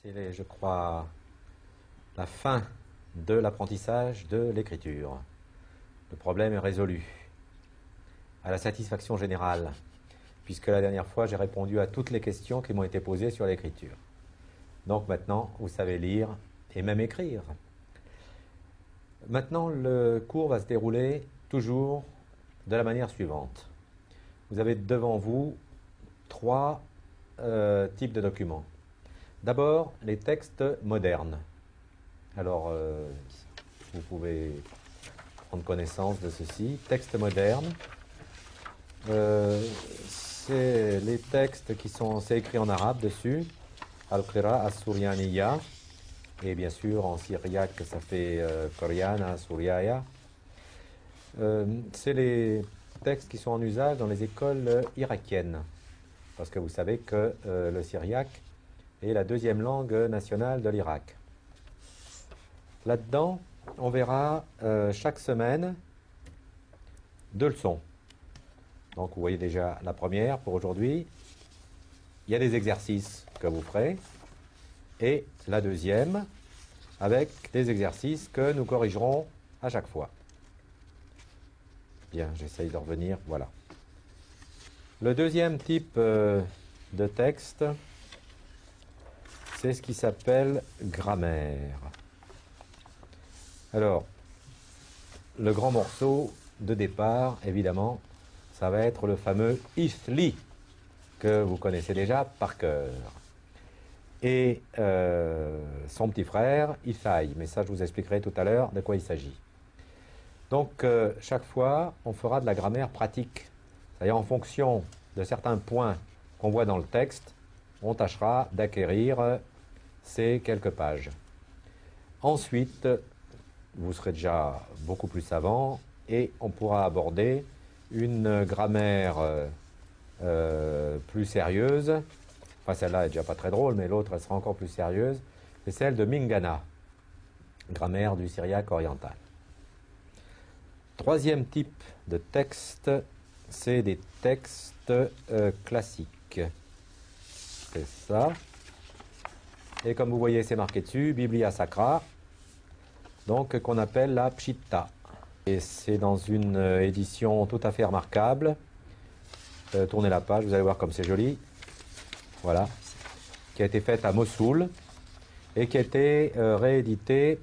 C'est, je crois, la fin de l'apprentissage de l'écriture. Le problème est résolu, à la satisfaction générale, puisque la dernière fois, j'ai répondu à toutes les questions qui m'ont été posées sur l'écriture. Donc maintenant, vous savez lire et même écrire. Maintenant, le cours va se dérouler toujours de la manière suivante. Vous avez devant vous trois types de documents. D'abord, les textes modernes. Alors, vous pouvez prendre connaissance de ceci. Textes modernes, c'est les textes qui sont, c'est écrit en arabe dessus. Al-Qira as-Suryaniya. Et bien sûr, en syriaque, ça fait Koryana, Suryaya. C'est les textes qui sont en usage dans les écoles irakiennes. Parce que vous savez que le syriaque est la deuxième langue nationale de l'Irak. Là-dedans, on verra chaque semaine 2 leçons. Donc vous voyez déjà la première pour aujourd'hui. Il y a des exercices que vous ferez. Et la deuxième, avec des exercices que nous corrigerons à chaque fois. Bien, j'essaye de revenir, voilà. Le deuxième type de texte, c'est ce qui s'appelle grammaire. Alors, le grand morceau de départ, évidemment, ça va être le fameux Ithli, que vous connaissez déjà par cœur. Et son petit frère, Ithai, mais ça je vous expliquerai tout à l'heure de quoi il s'agit. Donc, chaque fois, on fera de la grammaire pratique. C'est-à-dire en fonction de certains points qu'on voit dans le texte, on tâchera d'acquérir ces quelques pages. Ensuite, vous serez déjà beaucoup plus savant et on pourra aborder une grammaire plus sérieuse. Enfin, celle-là est déjà pas très drôle, mais l'autre, elle sera encore plus sérieuse. C'est celle de Mingana, grammaire du syriaque oriental. Troisième type de texte, c'est des textes classiques. C'est ça. Et comme vous voyez, c'est marqué dessus, Biblia Sacra, donc qu'on appelle la Pshitta. Et c'est dans une édition tout à fait remarquable. Tournez la page, vous allez voir comme c'est joli. Voilà. Qui a été faite à Mossoul et qui a été rééditée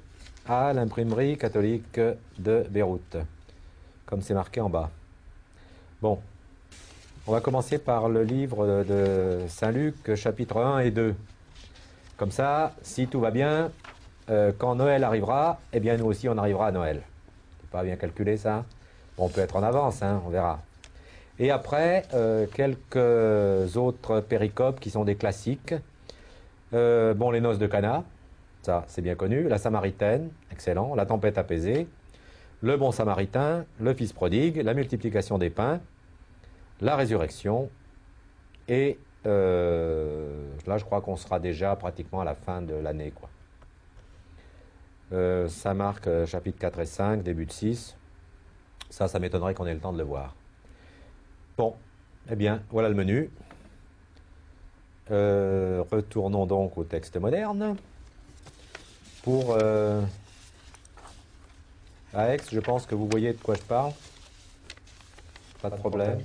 à l'imprimerie catholique de Beyrouth, comme c'est marqué en bas. Bon, on va commencer par le livre de Saint-Luc, chapitre 1 et 2. Comme ça, si tout va bien, quand Noël arrivera, eh bien nous aussi on arrivera à Noël. C'est pas bien calculé ça? Bon, on peut être en avance, hein, on verra. Et après, quelques autres péricopes qui sont des classiques. Bon, les noces de Cana, ça c'est bien connu. La Samaritaine, excellent. La tempête apaisée. Le bon Samaritain, le fils prodigue, la multiplication des pains, la résurrection. Et là, je crois qu'on sera déjà pratiquement à la fin de l'année, quoi. Ça marque chapitre 4 et 5, début de 6. Ça m'étonnerait qu'on ait le temps de le voir. Bon, eh bien, voilà le menu. Retournons donc au texte moderne. Pour Aix, je pense que vous voyez de quoi je parle. Pas de problème.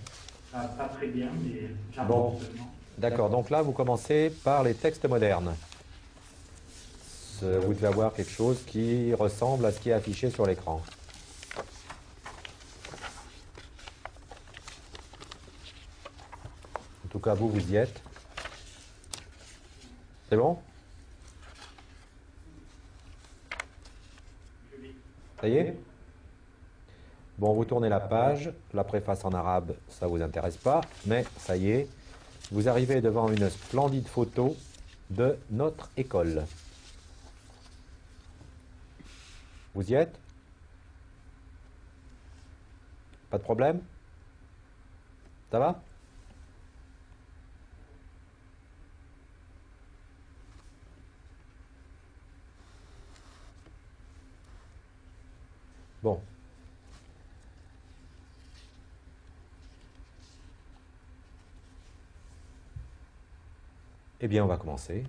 Pas très bien, mais Bon, d'accord. Donc là, vous commencez par les textes modernes. Vous devez avoir quelque chose qui ressemble à ce qui est affiché sur l'écran. En tout cas, vous y êtes. C'est bon? Ça y est? Bon, vous tournez la page. La préface en arabe, ça ne vous intéresse pas. Mais ça y est, vous arrivez devant une splendide photo de notre école. Vous y êtes? Pas de problème? Ça va? Bon. Eh bien, on va commencer.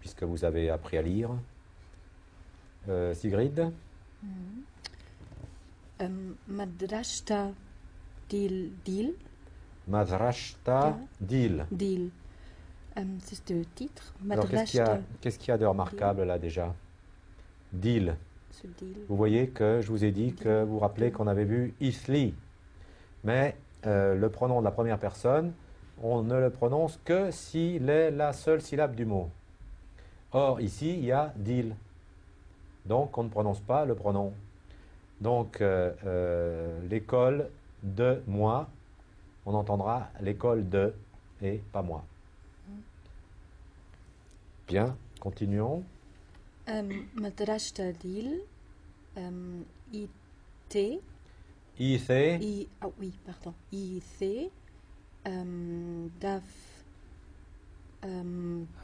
puisque vous avez appris à lire. Sigrid? Madrashta Dil. Madrashta Dil. Dil. C'est le titre. Alors, qu'est-ce qu'il y a de remarquable là déjà? Dil. Vous voyez que je vous ai dit que vous vous rappelez qu'on avait vu Isli. Mais le pronom de la première personne, on ne le prononce que s'il est la seule syllabe du mot. Or, ici, il y a Dil. Donc, on ne prononce pas le pronom. Donc, l'école de moi, on entendra l'école de et pas moi. Bien, continuons. Madrashta Dil. IT. IC. Ah oui, pardon. IC. Daf.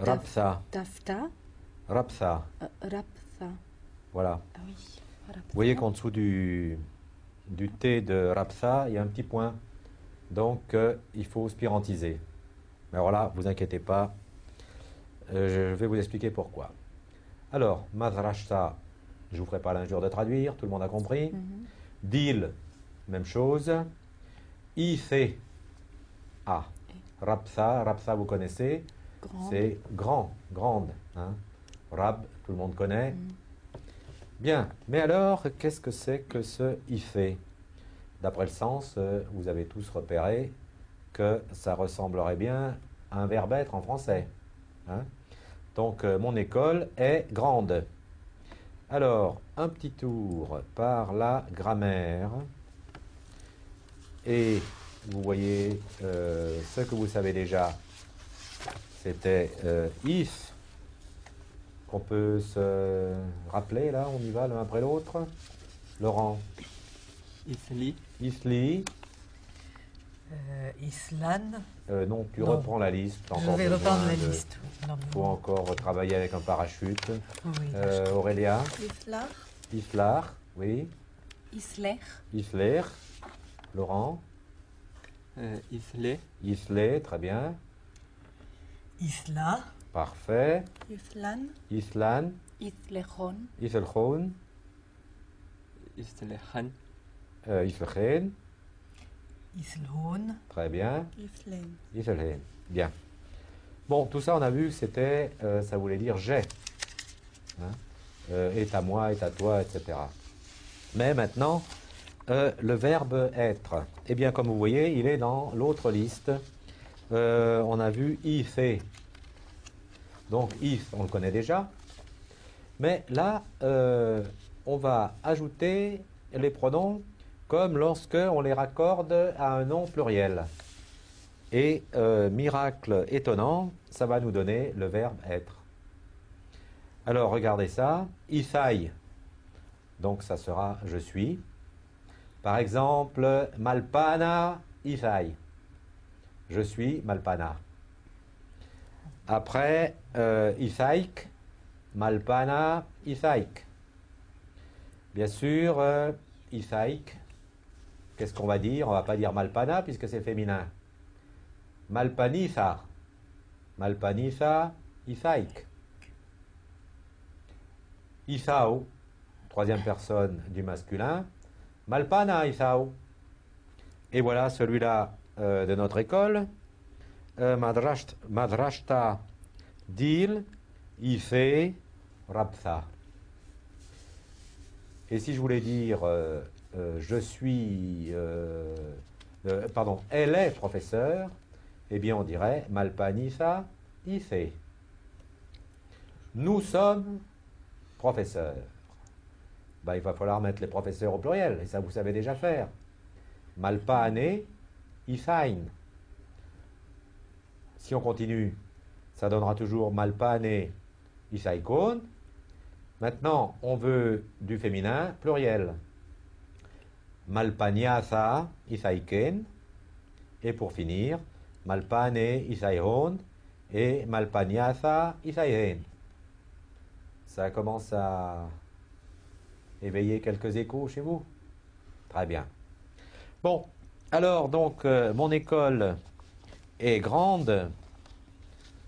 Rapsa. Dafta. Rapsa. Rapsa. Voilà. Ah oui. Rapsa. Vous voyez qu'en dessous du T de Rapsa, il y a un petit point. Donc, il faut spirantiser. Mais alors là, vous inquiétez pas. Je vais vous expliquer pourquoi. Alors, Madrashta, je ne vous ferai pas l'injure de traduire, tout le monde a compris. Dil, même chose. IC, A. Rapsa, vous connaissez. C'est grand, grande. Hein. Rab, tout le monde connaît. Bien, mais alors, qu'est-ce que c'est que ce IC? D'après le sens, vous avez tous repéré que ça ressemblerait bien à un verbe être en français. Hein? Donc, mon école est grande. Alors, un petit tour par la grammaire. Et vous voyez ce que vous savez déjà. C'était if. Qu'on peut se rappeler, là, on y va l'un après l'autre. Laurent. Isli. Isli. Islan. Non, tu reprends la liste. Je vais reprendre la liste. Il faut encore travailler avec un parachute. Oui, Aurélia. Islar. Islar, oui. Isler. Isler. Laurent. Islé. Islé, très bien. Isla. Parfait. Islan. Islan. Islechon. Iselchon. Islehan. Iselchen. Islhon. Très bien. Islen. Iselhen. Bien. Bon, tout ça, on a vu que c'était, ça voulait dire j'ai. Hein? Est à moi, est à toi, etc. Mais maintenant, le verbe être. Eh bien, comme vous voyez, il est dans l'autre liste. On a vu if. Donc, if, on le connaît déjà. Mais là, on va ajouter les pronoms comme lorsque on les raccorde à un nom pluriel. Et miracle étonnant, ça va nous donner le verbe être. Alors regardez ça, isai, donc ça sera je suis. Par exemple, malpana isai, je suis malpana. Après, isaik, malpana isaik. Bien sûr, isaik, qu'est-ce qu'on va dire? On ne va pas dire malpana puisque c'est féminin. Malpanisa. Malpanisa, isaik. Isao, troisième personne du masculin. Malpana Isao. Et voilà celui-là de notre école. Madrashta Dil Ife Rapsa. Et si je voulais dire je suis pardon, elle est professeure, eh bien on dirait Malpanisa Ife. Nous sommes professeurs. Ben, il va falloir mettre les professeurs au pluriel, et ça vous savez déjà faire. Malpane Isain. Si on continue, ça donnera toujours Malpane Isaikon. Maintenant, on veut du féminin pluriel. Malpaniasa Isaiken. Et pour finir, Malpane Isaihon et Malpaniasa Isaihen. Ça commence à éveiller quelques échos chez vous? Très bien. Bon, alors donc, mon école est grande.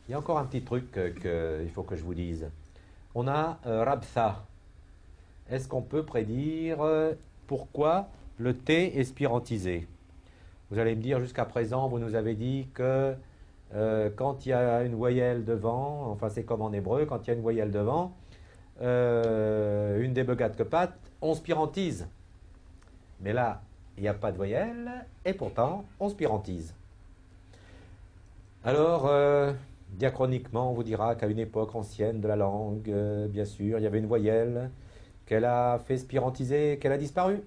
Il y a encore un petit truc qu'il faut que je vous dise. On a rabtha. Est-ce qu'on peut prédire pourquoi le T est spirantisé? Vous allez me dire, jusqu'à présent, vous nous avez dit que quand il y a une voyelle devant, enfin c'est comme en hébreu, quand il y a une voyelle devant, une des begates que patte, on spirantise. Mais là, il n'y a pas de voyelle, et pourtant, on spirantise. Alors, diachroniquement, on vous dira qu'à une époque ancienne de la langue, bien sûr, il y avait une voyelle qu'elle a fait spirantiser, qu'elle a disparu.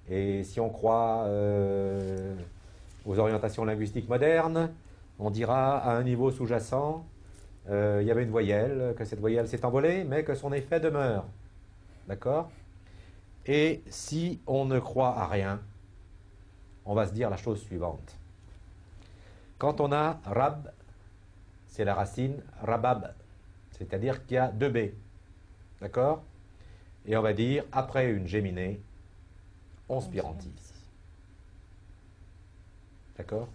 Et si on croit aux orientations linguistiques modernes, on dira à un niveau sous-jacent, il y avait une voyelle, que cette voyelle s'est envolée, mais que son effet demeure. D'accord? Et si on ne croit à rien, on va se dire la chose suivante. Quand on a rab, c'est la racine rabab, c'est-à-dire qu'il y a deux B. D'accord? Et on va dire, après une géminée, on spirantise. D'accord?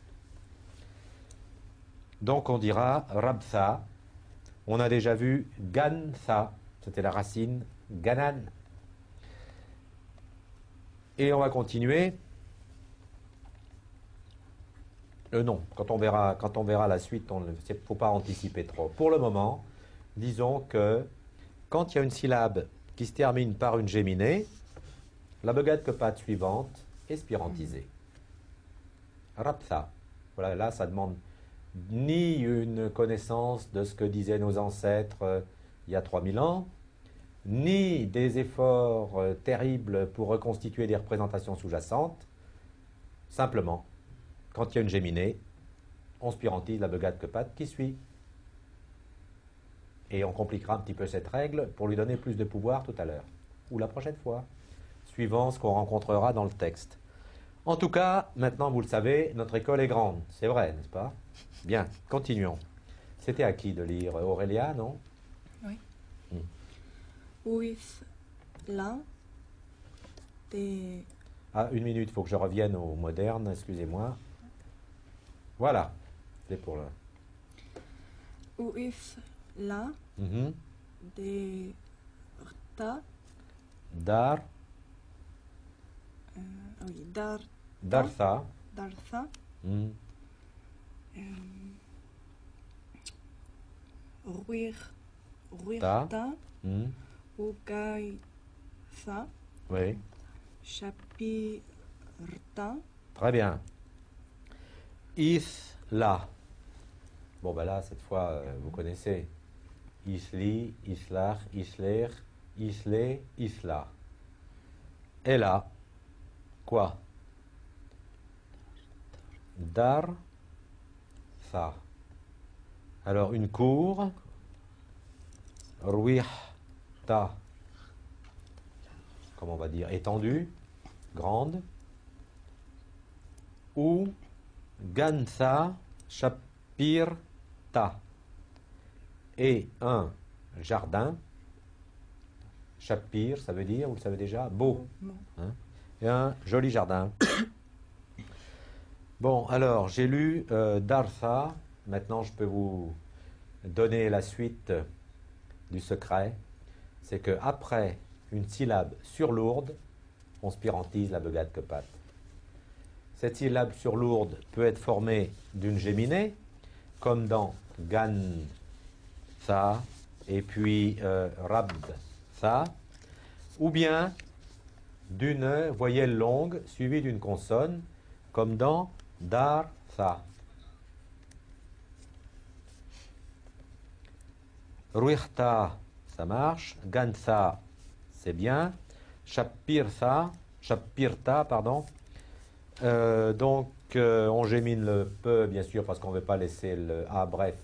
Donc on dira rabtha. On a déjà vu gantha, c'était la racine ganan. Et on va continuer. Non, quand on verra la suite, il ne faut pas anticiper trop. Pour le moment, disons que quand il y a une syllabe qui se termine par une géminée, la begade que patte suivante est spirantisée. Rabtha. Voilà, là, ça demande ni une connaissance de ce que disaient nos ancêtres il y a 3000 ans, ni des efforts terribles pour reconstituer des représentations sous-jacentes. Simplement, quand il y a une géminée, on spirantise la begade que patte qui suit. Et on compliquera un petit peu cette règle pour lui donner plus de pouvoir tout à l'heure, ou la prochaine fois, suivant ce qu'on rencontrera dans le texte. En tout cas, maintenant vous le savez, notre école est grande. C'est vrai, n'est-ce pas? Bien, continuons. C'était à qui de lire? Aurélia, non? Oui. With la des Ah, une minute, il faut que je revienne au moderne, excusez-moi. Voilà, c'est pour le... with la Mhm. des ta Dar, oui dar dartha. dartha Mhm. ruirta Mhm. ugaitha Oui, shapirta très bien. Isla. Bon, ben là, cette fois, vous connaissez. Isli, Islach, Isler, Isle, Isla. Et là, quoi? Dar, sa. Alors, une cour. Ruihta. Comment on va dire? Étendue, grande. Ou Gantha Shapirta. Et un jardin. Shapir, ça veut dire, vous le savez déjà, beau. Hein? Et un joli jardin. Bon, alors, j'ai lu Dartha. Maintenant, je peux vous donner la suite du secret. C'est que après une syllabe surlourde, on spirantise la begade que patte. Cette syllabe surlourde peut être formée d'une géminée, comme dans gan, tha, et puis rab, tha, ou bien d'une voyelle longue suivie d'une consonne, comme dans dar, tha. Ruirta, ça marche. Gantha, c'est bien. Shapirta, pardon. Donc, on gémine le peu, bien sûr, parce qu'on ne veut pas laisser le A bref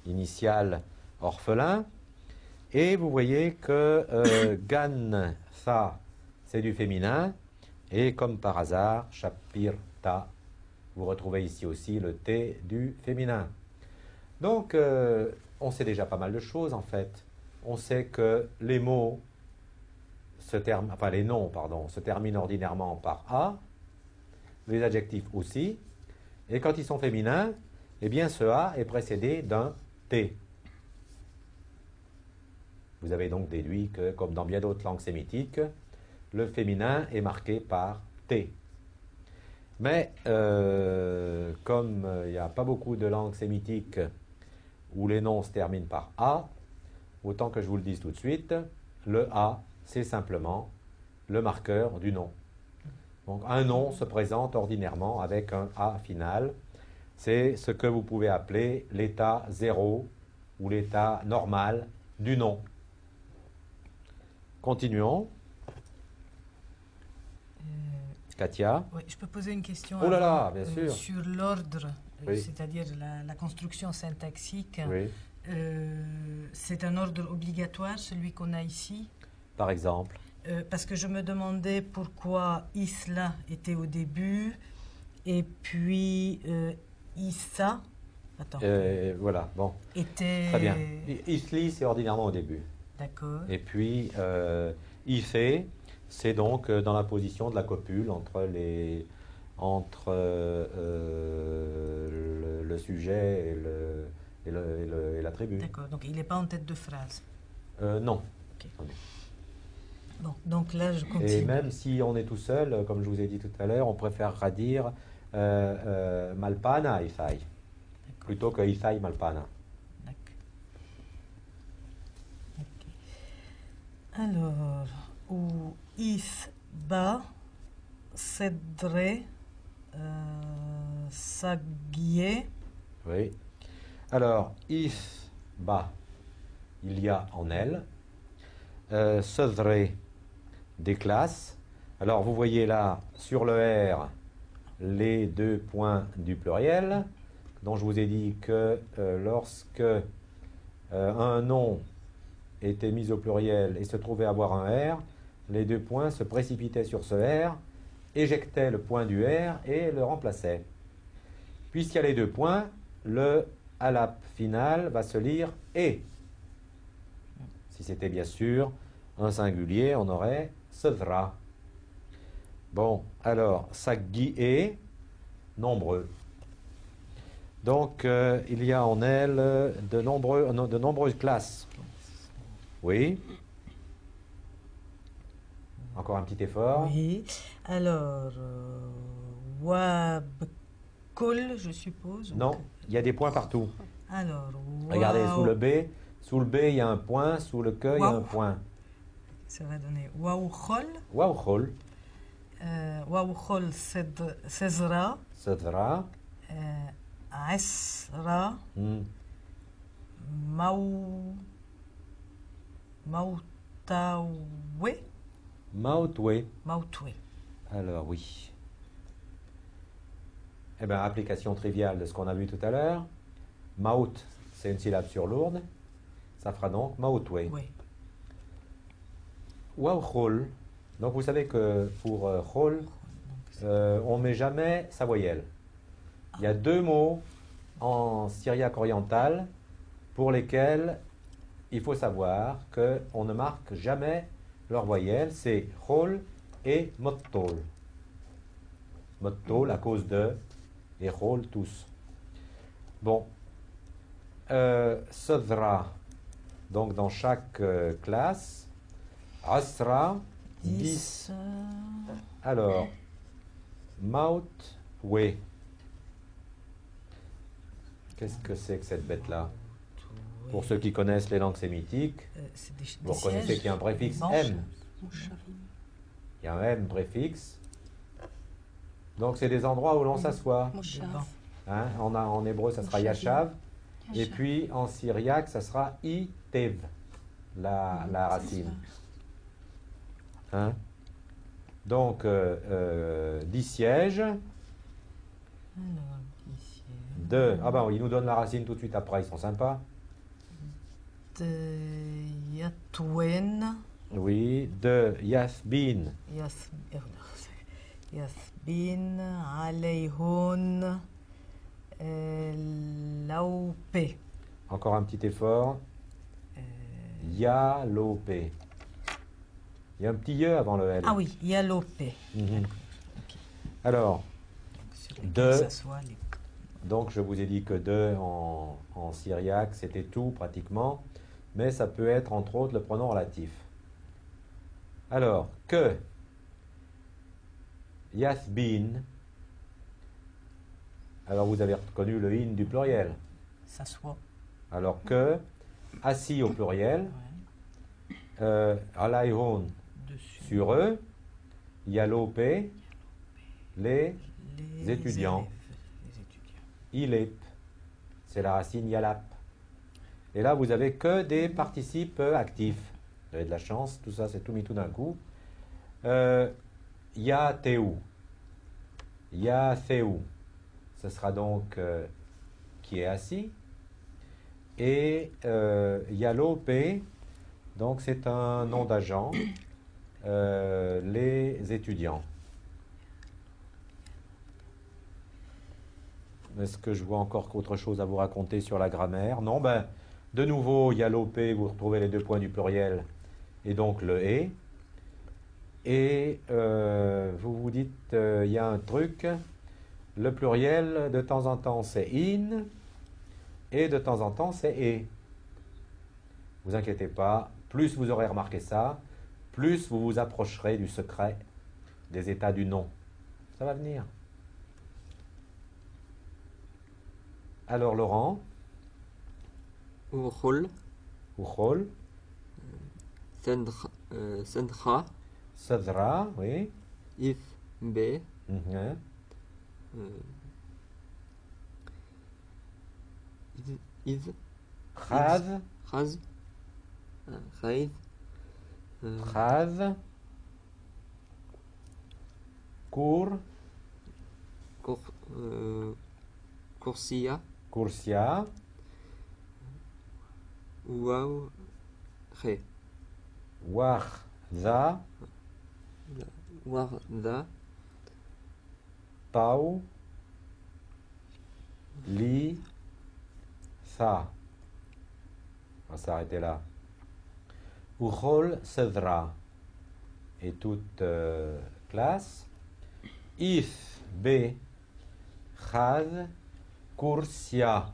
initial orphelin. Et vous voyez que gan, tha, c'est du féminin. Et comme par hasard, shapirta, vous retrouvez ici aussi le T du féminin. Donc, on sait déjà pas mal de choses, en fait. On sait que les mots les noms, se terminent ordinairement par A, les adjectifs aussi, et quand ils sont féminins, eh bien ce A est précédé d'un T. Vous avez donc déduit que, comme dans bien d'autres langues sémitiques, le féminin est marqué par T. Mais comme il n'y a pas beaucoup de langues sémitiques où les noms se terminent par A, autant que je vous le dise tout de suite, le A, c'est simplement le marqueur du nom. Donc un nom se présente ordinairement avec un A final. C'est ce que vous pouvez appeler l'état 0 ou l'état normal du nom. Continuons. Katia. Oui, je peux poser une question Oh là là, avant, bien sûr. sur l'ordre, Oui. c'est-à-dire la construction syntaxique. Oui, C'est un ordre obligatoire, celui qu'on a ici. par exemple. Parce que je me demandais pourquoi Isla était au début et puis Issa Voilà, bon, était... très bien. Isli, c'est ordinairement au début. D'accord. Et puis, Ife, c'est donc dans la position de la copule entre le sujet et l'attribut. D'accord, donc il n'est pas en tête de phrase. Non. Ok. Attendez. Bon, donc là, je continue. Et même si on est tout seul, comme je vous ai dit tout à l'heure, on préférera dire Malpana Ifai, plutôt que Ifai Malpana. D'accord. Ok. Alors, ou Isba, Cédré, Saguier. Oui. Alors, if, ba, il y a en elle. Cédré, des classes. Alors, vous voyez là, sur le R, les deux points du pluriel, dont je vous ai dit que lorsque un nom était mis au pluriel et se trouvait avoir un R, les deux points se précipitaient sur ce R, éjectaient le point du R et le remplaçaient. Puisqu'il y a les deux points, le alap final va se lire et. Si c'était bien sûr un singulier, on aurait Cédra. Bon, alors, Saggi est nombreux. Donc, il y a en elle de nombreuses classes. Oui. Encore un petit effort. Oui. Alors, Wabkul, je suppose. ou Non, que- il y a des points partout. Alors, Regardez, Waou- sous le B, il y a un point, sous le que, il y a un Waouh. point. Ça va donner Waouchol. Wauchol, Waouchol Cezra. Cédra. Asra. Mau. Mautawe. Mautwe. Mautwe. Alors oui. Eh bien, application triviale de ce qu'on a vu tout à l'heure. Maut, c'est une syllabe surlourde. Ça fera donc Mautwe. Oui. Wauchol. Donc vous savez que pour chol, on ne met jamais sa voyelle. Il y a deux mots en syriaque oriental pour lesquels il faut savoir qu'on ne marque jamais leur voyelle. C'est chol et mottol. Mottol à cause de et chol tous. Bon. Cédra. Donc dans chaque classe. Asra. 10. Alors, Maut, we. Qu'est-ce que c'est que cette bête-là? Pour ceux qui connaissent les langues sémitiques, C'est des vous reconnaissez sièges, qu'il y a un préfixe des manches. M. Il y a un M préfixe. Donc, c'est des endroits où l'on s'assoit. Moshav. Devant. Hein, en hébreu, ça sera Moshavim. Yashav. Et puis, en syriaque, ça sera Itev, la racine. Hein? Donc, 10 sièges. Alors, ici. Ah ben, ils nous donnent la racine tout de suite après, ils sont sympas. De Yatwen. Oui, de Yathbin. Yasbin. Aleihon. Laupe. Encore un petit effort. Yalopé. Il y a un petit ye avant le L. Ah oui, Yalope. Mhm. Alors, Sur lesquels De- s'assoient Donc je vous ai dit que de en syriaque, c'était tout pratiquement, mais ça peut être entre autres le pronom relatif. Alors, que yathbin, alors vous avez reconnu le in du pluriel. S'assoit. Alors que, assis au pluriel, alayhun, Dessus. sur eux, yalopé, les étudiants. élèves, les étudiants. ilep, c'est la racine yalap. Et là, vous avez que des participes actifs. Vous avez de la chance, tout ça, c'est tout mis tout d'un coup. Yateu, yatheu, ce sera donc qui est assis. Et yalopé, donc c'est un nom d'agent, les étudiants. Est-ce que je vois encore autre chose à vous raconter sur la grammaire? Non, ben, de nouveau, yalopé, vous retrouvez les deux points du pluriel, et donc le et. Et vous vous dites, il y a un truc, le pluriel, de temps en temps, c'est in, et de temps en temps, c'est et. Vous inquiétez pas, plus vous aurez remarqué ça, plus vous vous approcherez du secret des états du nom. Ça va venir. Alors Laurent, Urhul, Uchol, Sendra, Sadra, oui. If, B, Mhm. Iz, Chaz, Raz, Raid, Chaz, Kur, Kursia, Kursia, Waw, Re, Wachza, Warda, Tau, Li, Sa. On va s'arrêter là. Uchol, Sedra. Et toute classe. If, B, Chaz, Kursia.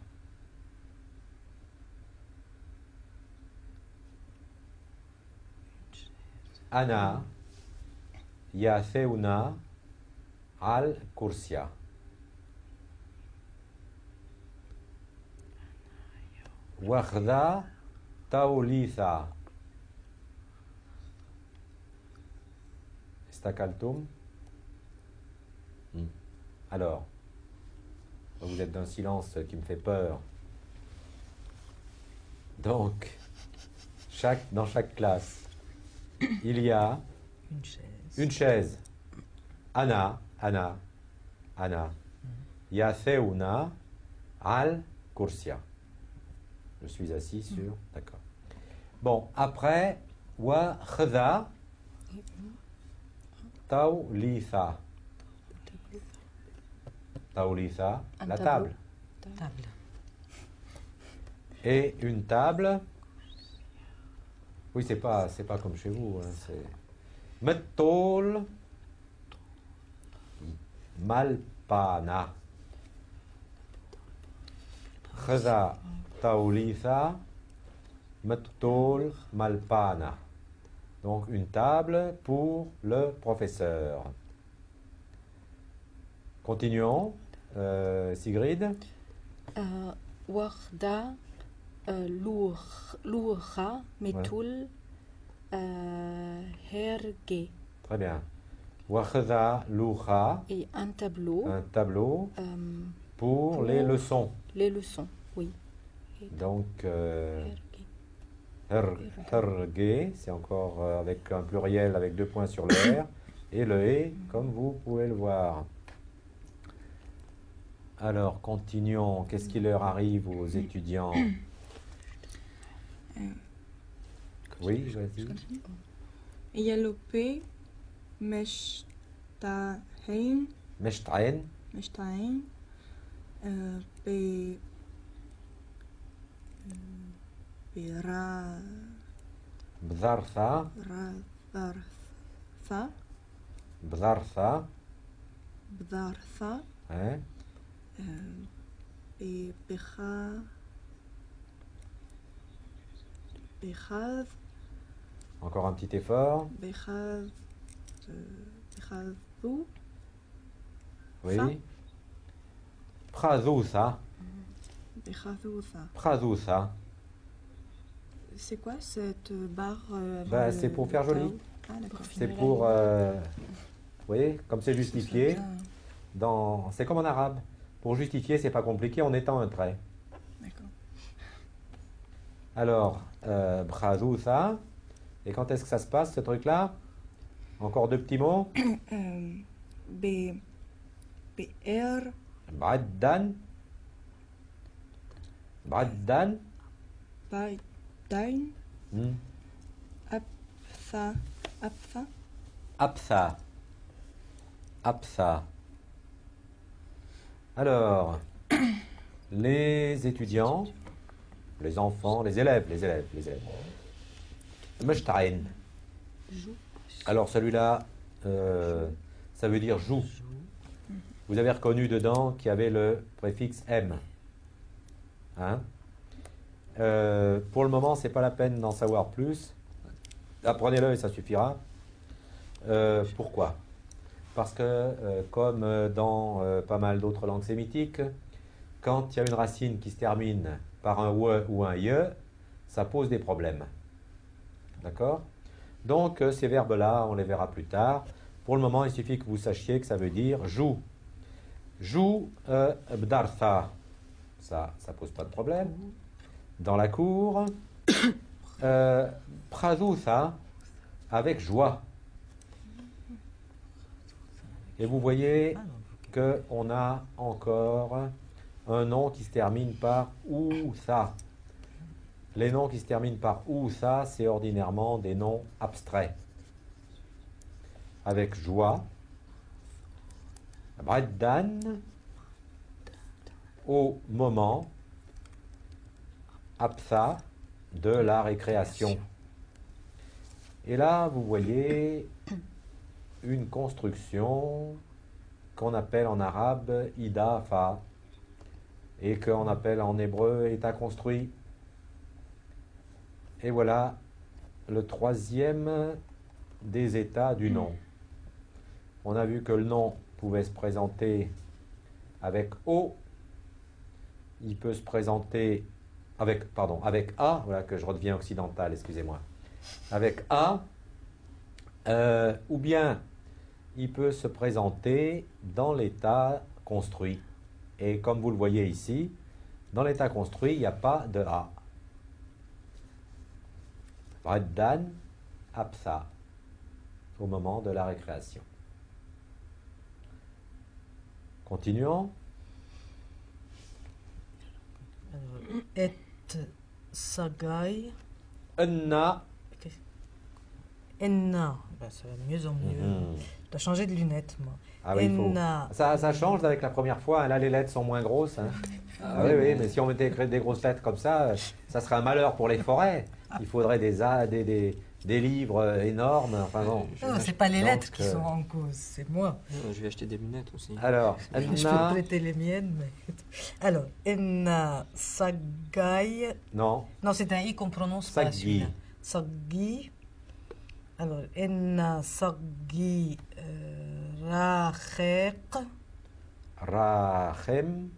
Ana, Yatheuna, Al Kursia. Wakhda, Taulitha. Stakaltum. Alors, vous êtes d'un silence qui me fait peur. Donc, dans chaque classe, il y a Une chaise. une chaise. Ana, Yatheuna, al kursia. Je suis assis sur. D'accord. Bon, après, wa khada, taulitha. Taulitha, Un la tableau. table. Table. Et une table. Oui, c'est pas comme chez vous. Hein, c'est Mettol Malpana. Khada Taulitha Mettol Malpana. Donc une table pour le professeur. Continuons. Sigrid. Warda, Loura, Metul, Herge. Très bien. Wakhda Loucha, Et un tableau. un tableau Pour pour les leçons. les leçons, oui. Donc, Herge. herge, c'est encore avec un pluriel avec deux points sur le R, et le E, comme vous pouvez le voir. Alors, continuons. Qu'est-ce qui leur arrive aux étudiants? Oui, vas-y. Yalopé, Meshtahin, Meshtaen, Meshtahin, Be, Bera, Bzartha, Radartha, Bzartha, Bdartha, hein, et Bechaz, Encore un petit effort. Bechaz, Bechazou, Oui. Ça. Prazousa. Bechazousa. Prazousa. C'est quoi cette barre avant Bah, le- c'est pour le faire joli. tao? Ah, d'accord. C'est pour... vous voyez, comme c'est justifié. C'est comme en arabe. Pour justifier, c'est pas compliqué, on étend un trait. D'accord. Alors, Prazousa. Et quand est-ce que ça se passe, ce truc-là? Encore deux petits mots. BR, Braddan. Braddan. Baidain, Hmm. Apsa, Apsa. Apsa. Alors, les étudiants, les enfants, les élèves. Meshtain. Alors celui-là, ça veut dire joue. Vous avez reconnu dedans qu'il y avait le préfixe M. Hein? Pour le moment, c'est pas la peine d'en savoir plus. Apprenez-le et ça suffira. Pourquoi? Parce que, comme dans pas mal d'autres langues sémitiques, quand il y a une racine qui se termine par un ouë ou un ye, ça pose des problèmes. D'accord? Donc, ces verbes-là, on les verra plus tard. Pour le moment, il suffit que vous sachiez que ça veut dire joue. Joue bdartha. Ça pose pas de problème. Dans la cour, prazousa, avec joie. Et vous voyez qu'on a encore un nom qui se termine par ou ça. Les noms qui se terminent par ou ça, c'est ordinairement des noms abstraits. Avec joie, braddan, au moment, absa, de la récréation. Et là, vous voyez une construction qu'on appelle en arabe idafa et qu'on appelle en hébreu état construit. Et voilà le troisième des états du nom. On a vu que le nom pouvait se présenter avec O, il peut se présenter avec A, voilà que je redeviens occidental, excusez-moi, avec A, ou bien il peut se présenter dans l'état construit. Et comme vous le voyez ici, dans l'état construit, il n'y a pas de A. Raddan, Apsa, au moment de la récréation. Continuons. Et Sagai. Enna. Enna. Ben, ça va de mieux en mieux. Tu as changé de lunettes, moi. Ah oui, il faut. Enna. Ça change avec la première fois. Hein. Là, les lettres sont moins grosses. Hein. Oui, mais si on mettait des grosses lettres comme ça serait un malheur pour les forêts. Il faudrait des livres énormes. Enfin bon. Non, c'est pas les Donc, lettres qui sont en cause, c'est moi. Je vais acheter des lunettes aussi. Alors, Je peux Enna. prêter les miennes, mais... Alors, Enna Sagai... Non. Non, c'est un I qu'on prononce pas, Saggi. celui-là. Saggi. Alors, Enna Saggi Rachek. Rachem.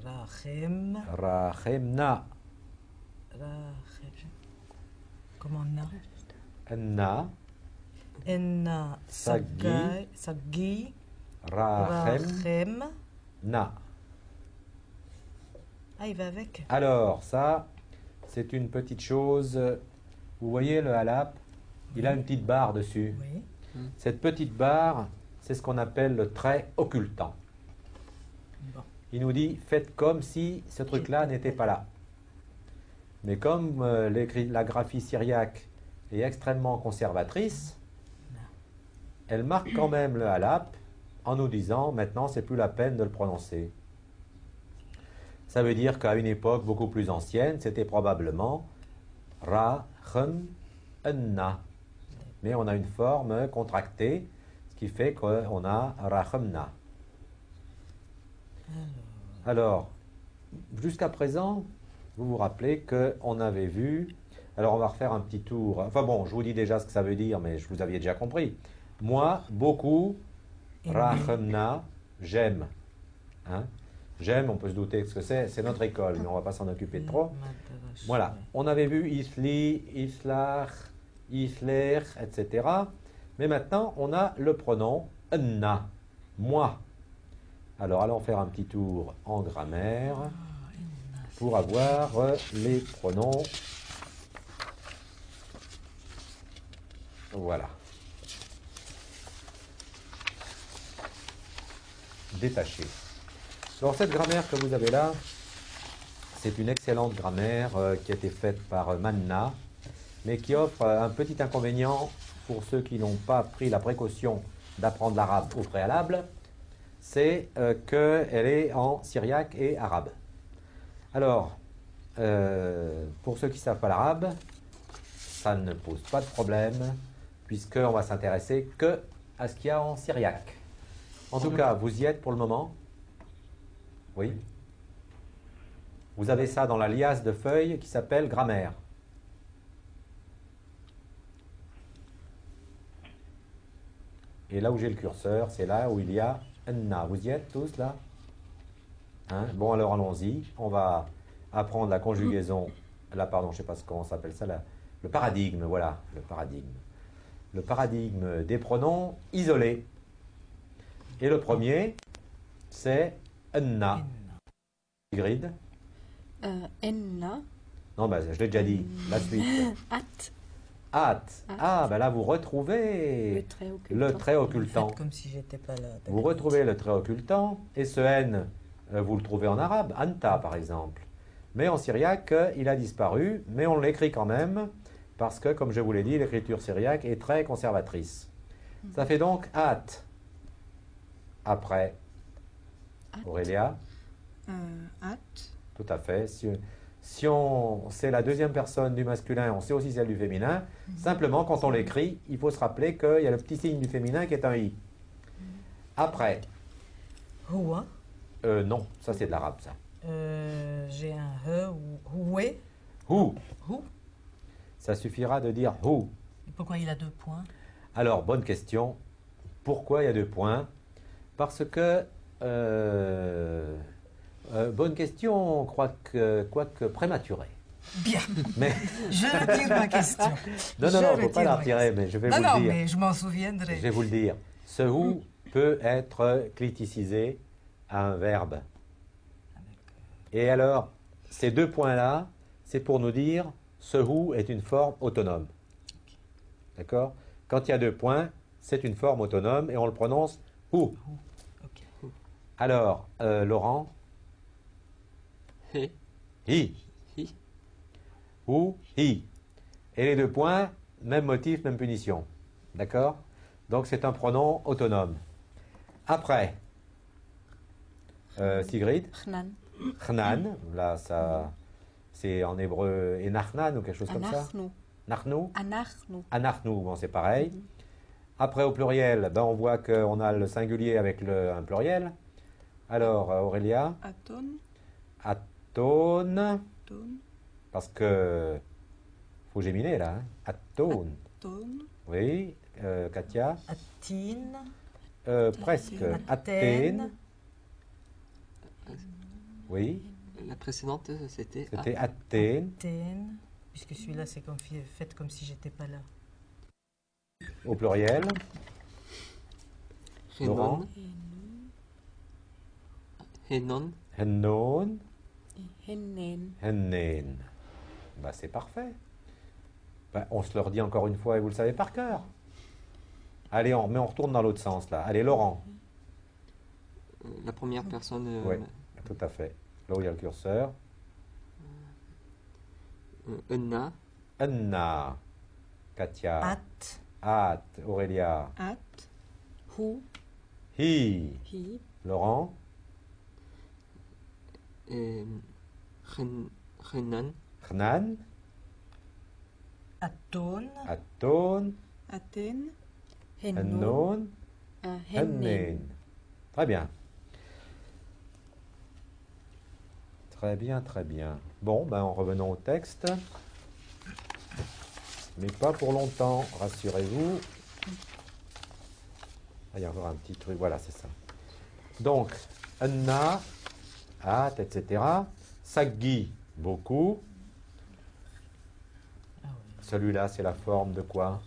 Rachem. Rachemna. Rachem. Comment on a? Enna. Enna Saggi. Saggi Rachem. Rachem. Na. Ah, il va avec. Alors, ça, c'est une petite chose. Vous voyez le halap, il a une petite barre dessus. Oui. Cette petite barre, c'est ce qu'on appelle le trait occultant. Bon. Il nous dit, faites comme si ce truc-là n'était pas là. Mais comme la graphie syriaque est extrêmement conservatrice, elle marque quand même le halap en nous disant, maintenant, c'est plus la peine de le prononcer. Ça veut dire qu'à une époque beaucoup plus ancienne, c'était probablement Ra, Chem, Enna. Mais on a une forme contractée, ce qui fait qu'on a Rachemna. Alors, jusqu'à présent, vous vous rappelez qu'on avait vu... Alors, on va refaire un petit tour. Enfin bon, je vous dis déjà ce que ça veut dire, mais je vous aviez déjà compris. Moi, beaucoup, rachemna, j'aime. Hein? J'aime, on peut se douter de ce que c'est notre école, mais on ne va pas s'en occuper de trop. Voilà, on avait vu isli, islach, isler, etc. Mais maintenant, on a le pronom enna, moi. Alors, allons faire un petit tour en grammaire pour avoir les pronoms. Voilà. Détaché. Alors cette grammaire que vous avez là, c'est une excellente grammaire qui a été faite par Manna, mais qui offre un petit inconvénient pour ceux qui n'ont pas pris la précaution d'apprendre l'arabe au préalable, c'est qu'elle est en syriaque et arabe. Alors, pour ceux qui ne savent pas l'arabe, ça ne pose pas de problème, puisqu'on va s'intéresser que à ce qu'il y a en syriaque. En tout cas, vous y êtes pour le moment? Oui. Vous avez ça dans la liasse de feuilles qui s'appelle grammaire. Et là où j'ai le curseur, c'est là où il y a enna. Vous y êtes tous là? Hein? Bon, alors allons-y. On va apprendre la conjugaison. Là, pardon, je ne sais pas comment on s'appelle ça. Là. Le paradigme, voilà, le paradigme. Le paradigme des pronoms isolés. Et le premier, c'est enna. Sigrid? Enna. Non, ben, je l'ai déjà dit. La suite. At. At. Ah, ben là, vous retrouvez Le trait occultant. le trait occultant. Faites comme si j'étais pas là. Vous retrouvez le trait occultant. Et ce N, vous le trouvez en arabe. Anta, par exemple. Mais en syriaque, il a disparu. Mais on l'écrit quand même. Parce que, comme je vous l'ai dit, l'écriture syriaque est très conservatrice. Ça fait donc at. Après. Aurélia? At. Tout à fait. Si on c'est la deuxième personne du masculin, on sait aussi celle du féminin. Simplement, quand on l'écrit, il faut se rappeler qu'il y a le petit signe du féminin qui est un i. Après. Houa. Non, ça c'est de l'arabe, ça. J'ai un he ou houé. Hou. Hou. Ça suffira de dire hou. Et pourquoi il a 2 points? Alors, bonne question. Pourquoi il y a 2 points? Parce que... bonne question, quoique prématurée. Bien. Mais... Je retire ma question. Non, il ne faut pas la retirer, mais je vais vous le dire. Non, mais je m'en souviendrai. Je vais vous le dire. Ce ou peut être cliticisé à un verbe. Et alors, ces 2 points-là, c'est pour nous dire ce ou est une forme autonome. D'accord? Quand il y a 2 points, c'est une forme autonome et on le prononce ou. Ok. Alors, Laurent? He. Hi. Hi. Ou, hi. Et les 2 points, même motif, même punition. D'accord? Donc c'est un pronom autonome. Après, Sigrid? Chnan. Chnan, là ça, c'est en hébreu enachnan ou quelque chose comme ça? Anachnu. Nachnu? Anachnu. Anachnu, bon c'est pareil. Après au pluriel, ben, on voit qu'on a le singulier avec un pluriel. Alors Aurélia? Aton. Aton, Ton. parce que faut géminer là. Hein? Aton, Ton. oui. Katia? Atine. Presque. Athènes, Athènes. oui. La précédente, c'était C'était Athènes. Athènes. Puisque celui-là, c'est comme, fait comme si j'étais pas là. Au pluriel. Laurent? Henon. Hennon, Hennen. Hennen. Bah, c'est parfait. Bah, on se le redit encore une fois et vous le savez par cœur. Allez, on retourne dans l'autre sens là. Allez, Laurent. La première personne. Oui, tout à fait. Là où il y a le curseur. Enna. Anna. Katia. At. At. Aurélia. At. Hu. Hi. Hi. Laurent. Renan. Hnan. Aton. Aton. Athènes. Hennon. Hennon. Hennen. Hennen. Très bien. Très bien, très bien. Bon, ben revenons au texte. Mais pas pour longtemps, rassurez-vous. Ah, il y a encore un petit truc, voilà, c'est ça. Donc, anna, at, etc. Saggi, beaucoup. Ah oui. Celui-là, c'est la forme de quoi?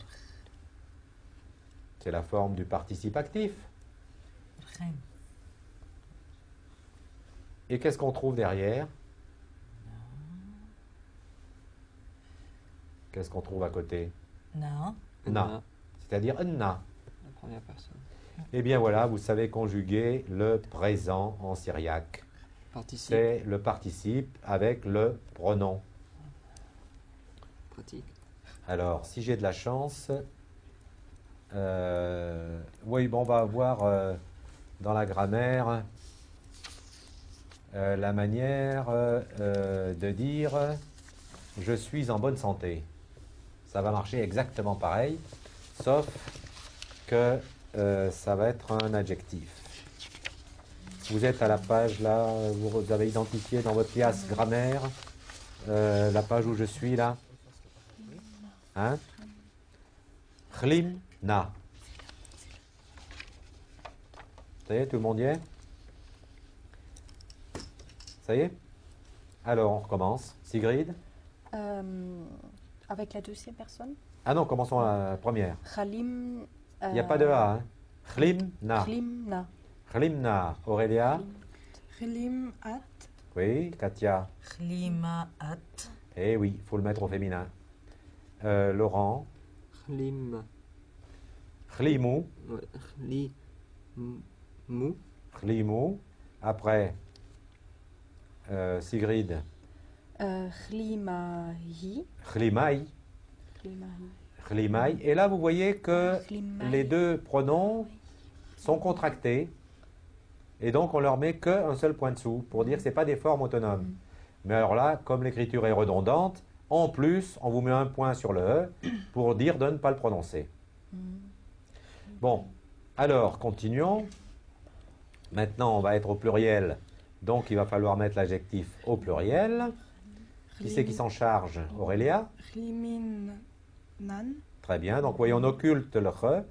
C'est la forme du participe actif. Rem. Et qu'est-ce qu'on trouve derrière? Qu'est-ce qu'on trouve à côté? Na. Na, c'est-à-dire anna. La première personne. Eh bien voilà, vous savez conjuguer le présent en syriaque. Participe. C'est le participe avec le pronom. Pratique. Alors, si j'ai de la chance, oui, bon, on va voir dans la grammaire la manière de dire je suis en bonne santé. Ça va marcher exactement pareil, sauf que ça va être un adjectif. Vous êtes à la page là, vous avez identifié dans votre pièce grammaire la page où je suis là. Hein? Khlim na. Ça y est, tout le monde y est? Ça y est? Alors, on recommence. Sigrid? Avec la deuxième personne. Ah non, commençons la première. Khalim. Il n'y a pas de A. Hein? Khlim na. Khlimna. Khlim na. Aurélia? Khlim at. Oui. Katia? Khlimaat. Eh oui, il faut le mettre au féminin. Laurent? Khlim. Khlimou? Ouais, Khli. Mou. Khlimou. Après, Sigrid? Khlimahi. Khlimaï. Khlimahi. Khlimaï. Et là, vous voyez que Khlimaï. les deux pronoms sont contractés. Et donc, on leur met qu'un seul point dessous pour dire que ce n'est pas des formes autonomes. Mais alors là, comme l'écriture est redondante, en plus, on vous met un point sur le E pour dire de ne pas le prononcer. Bon, alors, continuons. Maintenant, on va être au pluriel. Donc, il va falloir mettre l'adjectif au pluriel. Qui c'est qui s'en charge? Aurélia? Khlimin nan. Très bien. Donc, voyons, on occulte le re.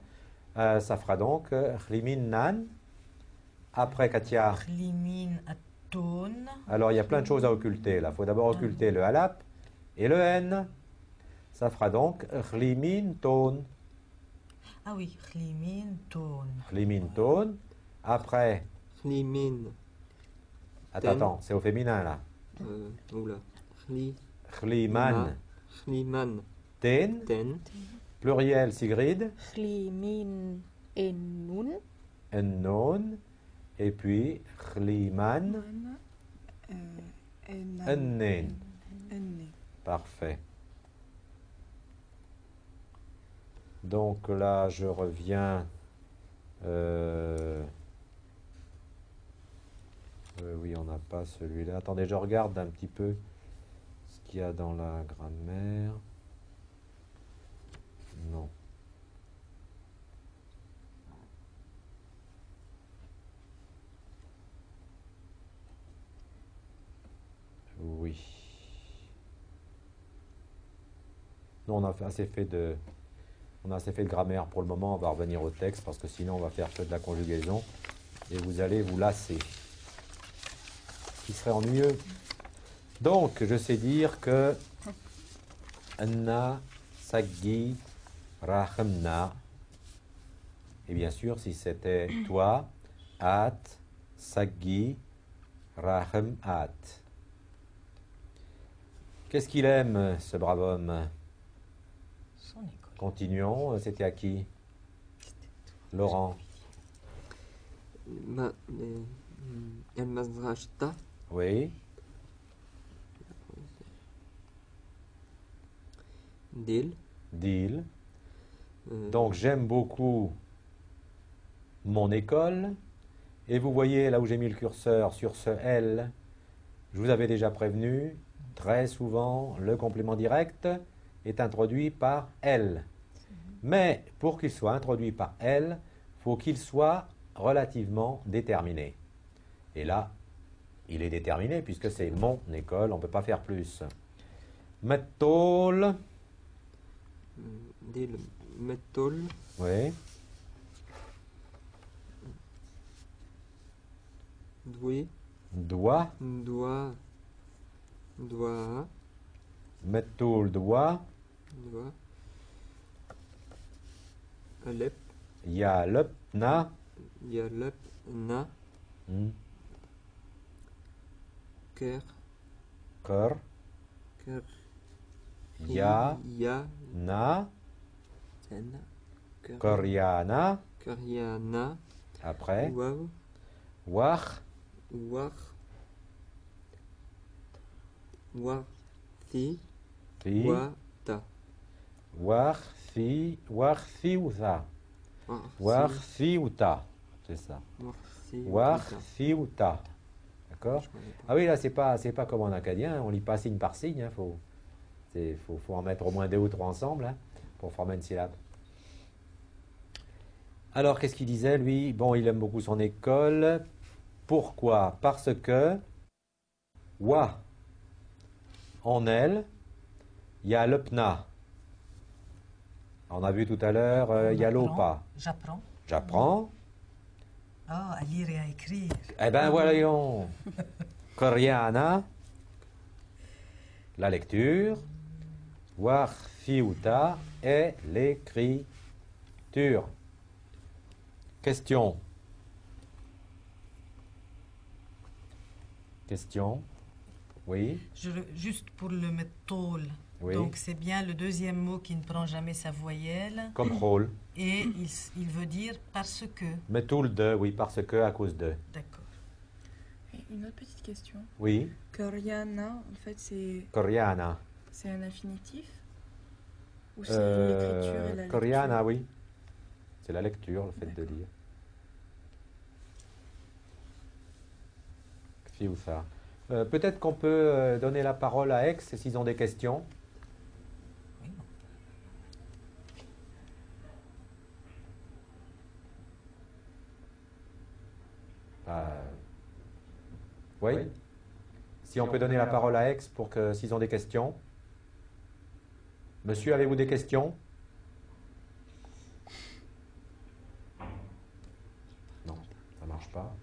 Ça fera donc khlimin nan. Après, Katia. Khlimin aton. Alors, il y a plein de choses à occulter. Là, il faut d'abord occulter le alap et le n. Ça fera donc khlimin ton. Ah oui, khlimin ton. Khlimin ton. Après, Khlimin. attends, c'est au féminin là. Oula. Khli. Khliman Khliman. ten. Ten. Pluriel Sigrid. Khlimin ennun. Ennon. Et puis khliman Nan. Enan. ennen. Enne. Parfait. Donc là, je reviens. Oui, on n'a pas celui-là. Attendez, je regarde un petit peu ce qu'il y a dans la grammaire. Non. Oui. Non, on a assez fait de grammaire pour le moment. On va revenir au texte parce que sinon on va faire que de la conjugaison et vous allez vous lasser. Ce qui serait ennuyeux. Donc, je sais dire que Anna, Saggi, Rahmna. Et bien sûr, si c'était toi, At, Saggi, Rahm, At. Qu'est-ce qu'il aime, ce brave homme? Son école. Continuons. C'était à qui? Laurent. El Mazrashta. Oui. Dil. Deal. Donc, j'aime beaucoup mon école. Et vous voyez, là où j'ai mis le curseur sur ce L, je vous avais déjà prévenu, très souvent, le complément direct est introduit par L. Mais pour qu'il soit introduit par L, il faut qu'il soit relativement déterminé. Et là, il est déterminé puisque c'est mon école, on ne peut pas faire plus. Mettol, ديل متول oui. دوي Doigt, دوا دوا mettol, doigt. دوا ألب Ya lepna, يلب نا hmm, كر kor, كر ya, يا na, نا كر koriana. كريانا Après, واو wach, وخ وثي fi, وتا warthiuta. Warthiuta, c'est ça. Warthiuta. D'accord? Ah oui, là, c'est pas comme en acadien, on lit pas signe par signe, hein, faut en mettre au moins 2 ou 3 ensemble, hein, pour former une syllabe. Alors, qu'est-ce qu'il disait, lui? Bon, il aime beaucoup son école. Pourquoi? Parce que, wa, en elle, il y a le pna. On a vu tout à l'heure, il y a l'opa. J'apprends. J'apprends. Ah, à lire et à écrire. Eh ben, voyons. Koreana, la lecture. Warfiuta est l'écriture. Question. Question. Oui. Juste pour le métol. Oui. Donc c'est bien le deuxième mot qui ne prend jamais sa voyelle. Comme rôle. Et il veut dire parce que. Mais tout le de, oui, parce que, à cause de. D'accord. Et une autre petite question. Oui. Koreana, en fait, c'est Koreana. un infinitif? Ou c'est l'écriture et la lecture? Koreana, oui. C'est la lecture, le fait de lire. Fiusa. Peut-être qu'on peut donner la parole à Aix s'ils ont des questions. Oui. Si on peut donner la parole à Aix pour que s'ils ont des questions. Monsieur, avez-vous des questions? Non, ça ne marche pas.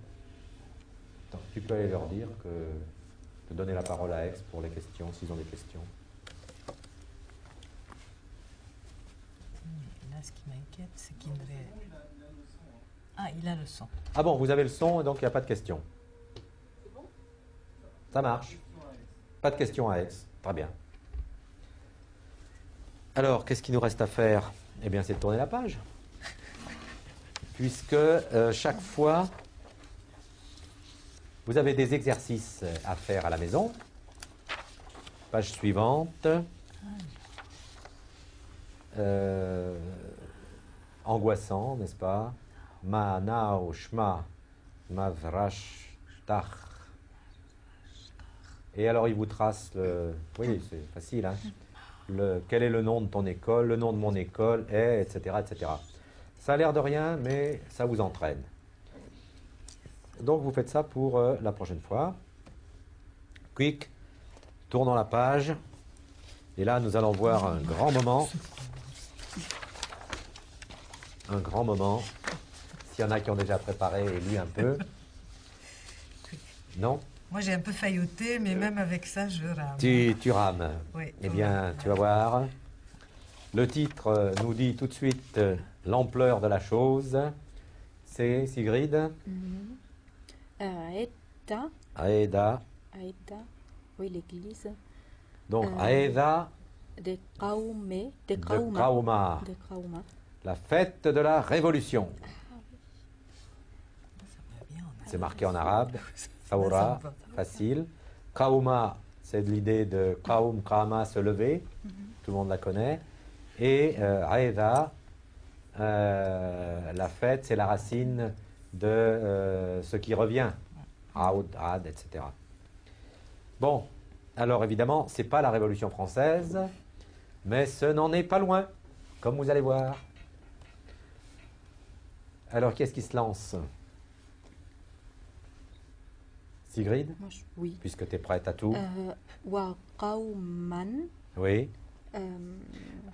Attends, tu peux aller leur dire de donner la parole à Aix pour les questions, s'ils ont des questions. Là, ce qui m'inquiète, c'est qu'il ne Ah, il a le son. Ah bon, vous avez le son, donc il n'y a pas de questions. Ça marche. Pas de questions à Aix. Très bien. Alors, qu'est-ce qu'il nous reste à faire? Eh bien, c'est de tourner la page. Puisque chaque fois, vous avez des exercices à faire à la maison. Page suivante. Angoissant, n'est-ce pas? Ma, nao, shma, mavrash, tach. Et alors, il vous trace le... Oui, c'est facile, hein? Quel est le nom de ton école? Le nom de mon école est, etc., etc. Ça a l'air de rien, mais ça vous entraîne. Donc, vous faites ça pour la prochaine fois. Quick, tournons la page. Et là, nous allons voir un grand moment. Un grand moment. S'il y en a qui ont déjà préparé et lu un peu. Non? Moi, j'ai un peu failloté, mais même avec ça, je rame. Tu rames. Oui. Eh bien, tu vas voir. Le titre nous dit tout de suite l'ampleur de la chose. C'est Sigrid. Aeda. Aeda. Aeda. Oui, l'église. Donc, Aeda De Kaume. De de Kauma. Kauma. De Kauma. La fête de la Révolution. C'est marqué en arabe. Saura, facile. Kauma, c'est de l'idée de Kaum, Kama, se lever. Tout le monde la connaît. Et Aeda, la fête, c'est la racine de ce qui revient. Aoud, Ad, etc. Bon, alors évidemment, ce n'est pas la Révolution française, mais ce n'en est pas loin, comme vous allez voir. Alors, qui est-ce qui se lance? Sigrid, Oui. puisque tu es prête à tout. Waqauman. Oui.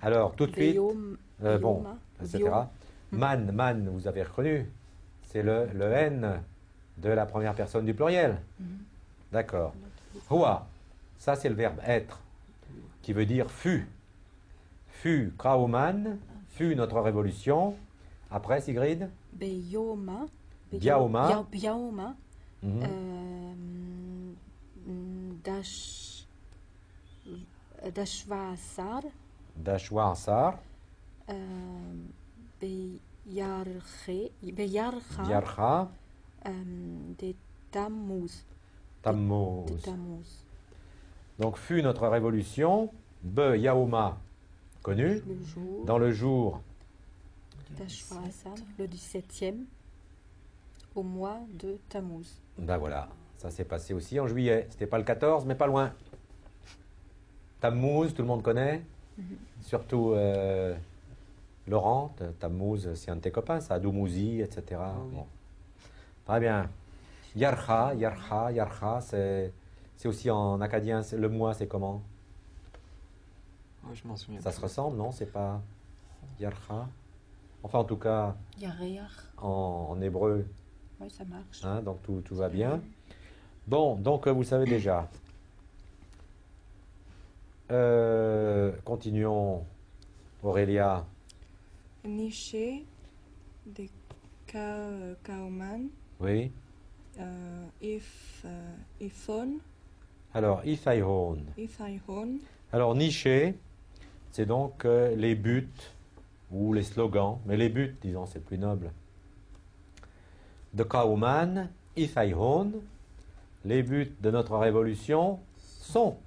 Alors, tout de suite, bon, Bioma. etc. Man, vous avez reconnu. C'est le N de la première personne du pluriel. D'accord. Huwa, ça c'est le verbe être, qui veut dire fut. Fut Kauman, fut notre révolution. Après, Sigrid, Bioma. Biaoma. Biaoma. Mhm. Dashwasar. Dashwasar, Beyarcha. Biarcha, De Tammuz. Tammuz. De Tammuz. Donc, fut notre révolution. Be Yaoma, connu. Le jour. Dans le jour, Dashwasar. Le 17e. Au mois de Tammuz. ben voilà, ça s'est passé aussi en juillet. C'était pas le 14, mais pas loin. Tammuz, tout le monde connaît. Surtout Laurent, Tammuz, c'est un de tes copains, ça, Doumouzi, etc. Oui. Bon. Très bien. Yarcha, c'est aussi en acadien, le mois, c'est comment? Je m'en souviens. Ça se ressemble, non? C'est pas Yarcha? Enfin, en tout cas, Yareach. en hébreu, Oui, ça marche. hein, donc tout va bien. Bon, donc vous le savez déjà. Continuons, Aurélia. Niché, de Kauman, Oui. Ifon, Alors, Ifaihon. Ifaihon, Alors, niché, c'est donc les buts ou les slogans, mais les buts, disons, c'est plus noble. De Kauman, Ifaihon, les buts de notre révolution sont.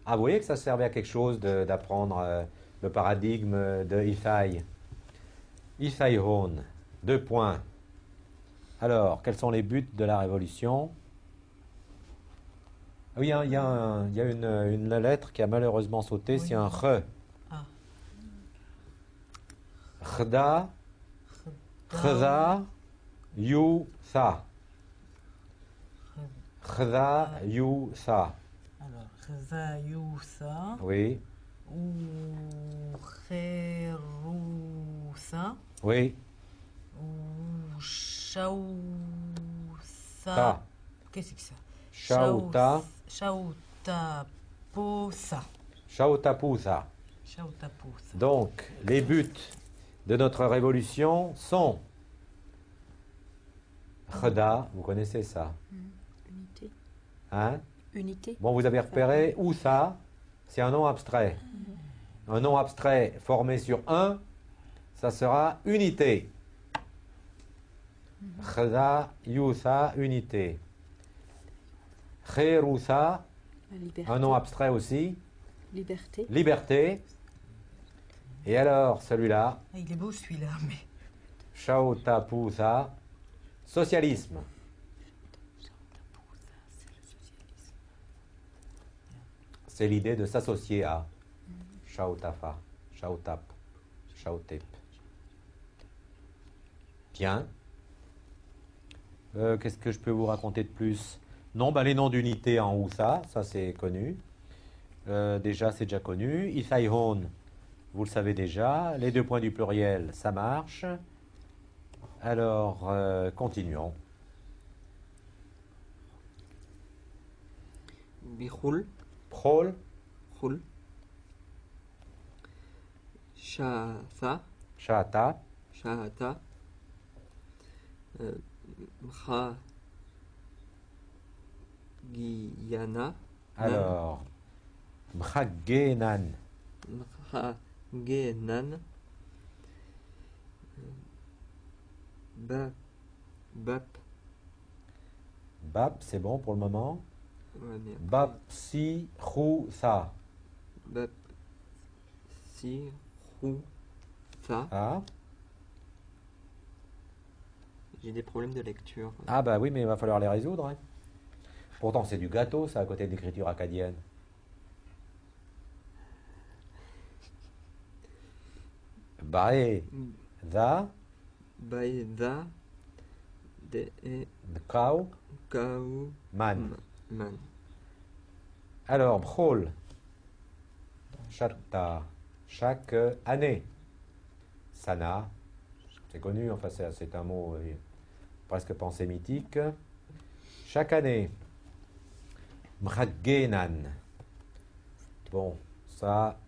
Ah, vous voyez que ça servait à quelque chose d'apprendre le paradigme de Ifai. Ifaihon, 2 points. Alors, quels sont les buts de la révolution? Oui, il y a une lettre qui a malheureusement sauté, Oui. c'est un Re. Ah. Khda, Khda, Yu, Sa. Khda, Yu, Sa. Alors, Khzayousa Oui, ou Kherousa oui, ou Shaousa. Ta. Qu'est-ce que c'est? Shauta, Shautaposa. Shautapusa. Shautaposa. Donc, les buts de notre révolution sont Khda, vous connaissez ça, Unité. hein? Unité. Bon, vous avez repéré Ousa, c'est un nom abstrait. Un nom abstrait formé sur un, ça sera unité. Khda, Yousa, unité. Khairousa, La liberté. un nom abstrait aussi. Liberté. Liberté. Et alors, celui-là, Ah, il est beau celui-là, mais. Shautapusa, socialisme. C'est l'idée de s'associer à Shautafa, Shautap, Shautep. Bien. Qu'est-ce que je peux vous raconter de plus? Non, bah, les noms d'unités en Oussa, ça c'est connu. Déjà, c'est déjà connu. Ifaihon, vous le savez déjà. Les 2 points du pluriel, ça marche. Alors, continuons. Bihoul, Prol, Houl. Shatha, Shata, Shahata. Mcha. Giyana. alors, Mchagenan, Mcha. Genan. Bap. Bap. Bap, c'est bon pour le moment. Ouais, mais après, Bap, si, Chou, Sa. Bap. Si. Rou. Sa. Ah. J'ai des problèmes de lecture. Ah bah oui, mais il va falloir les résoudre, hein. Pourtant, c'est du gâteau, ça, à côté de l'écriture acadienne. Bae, Da, Baïda. Kau, Kau, man. Man. Alors, Bchol, chaque année. Sana, c'est connu, enfin c'est un mot presque pansémitique. Chaque année. Mchaggenan. Bon, ça,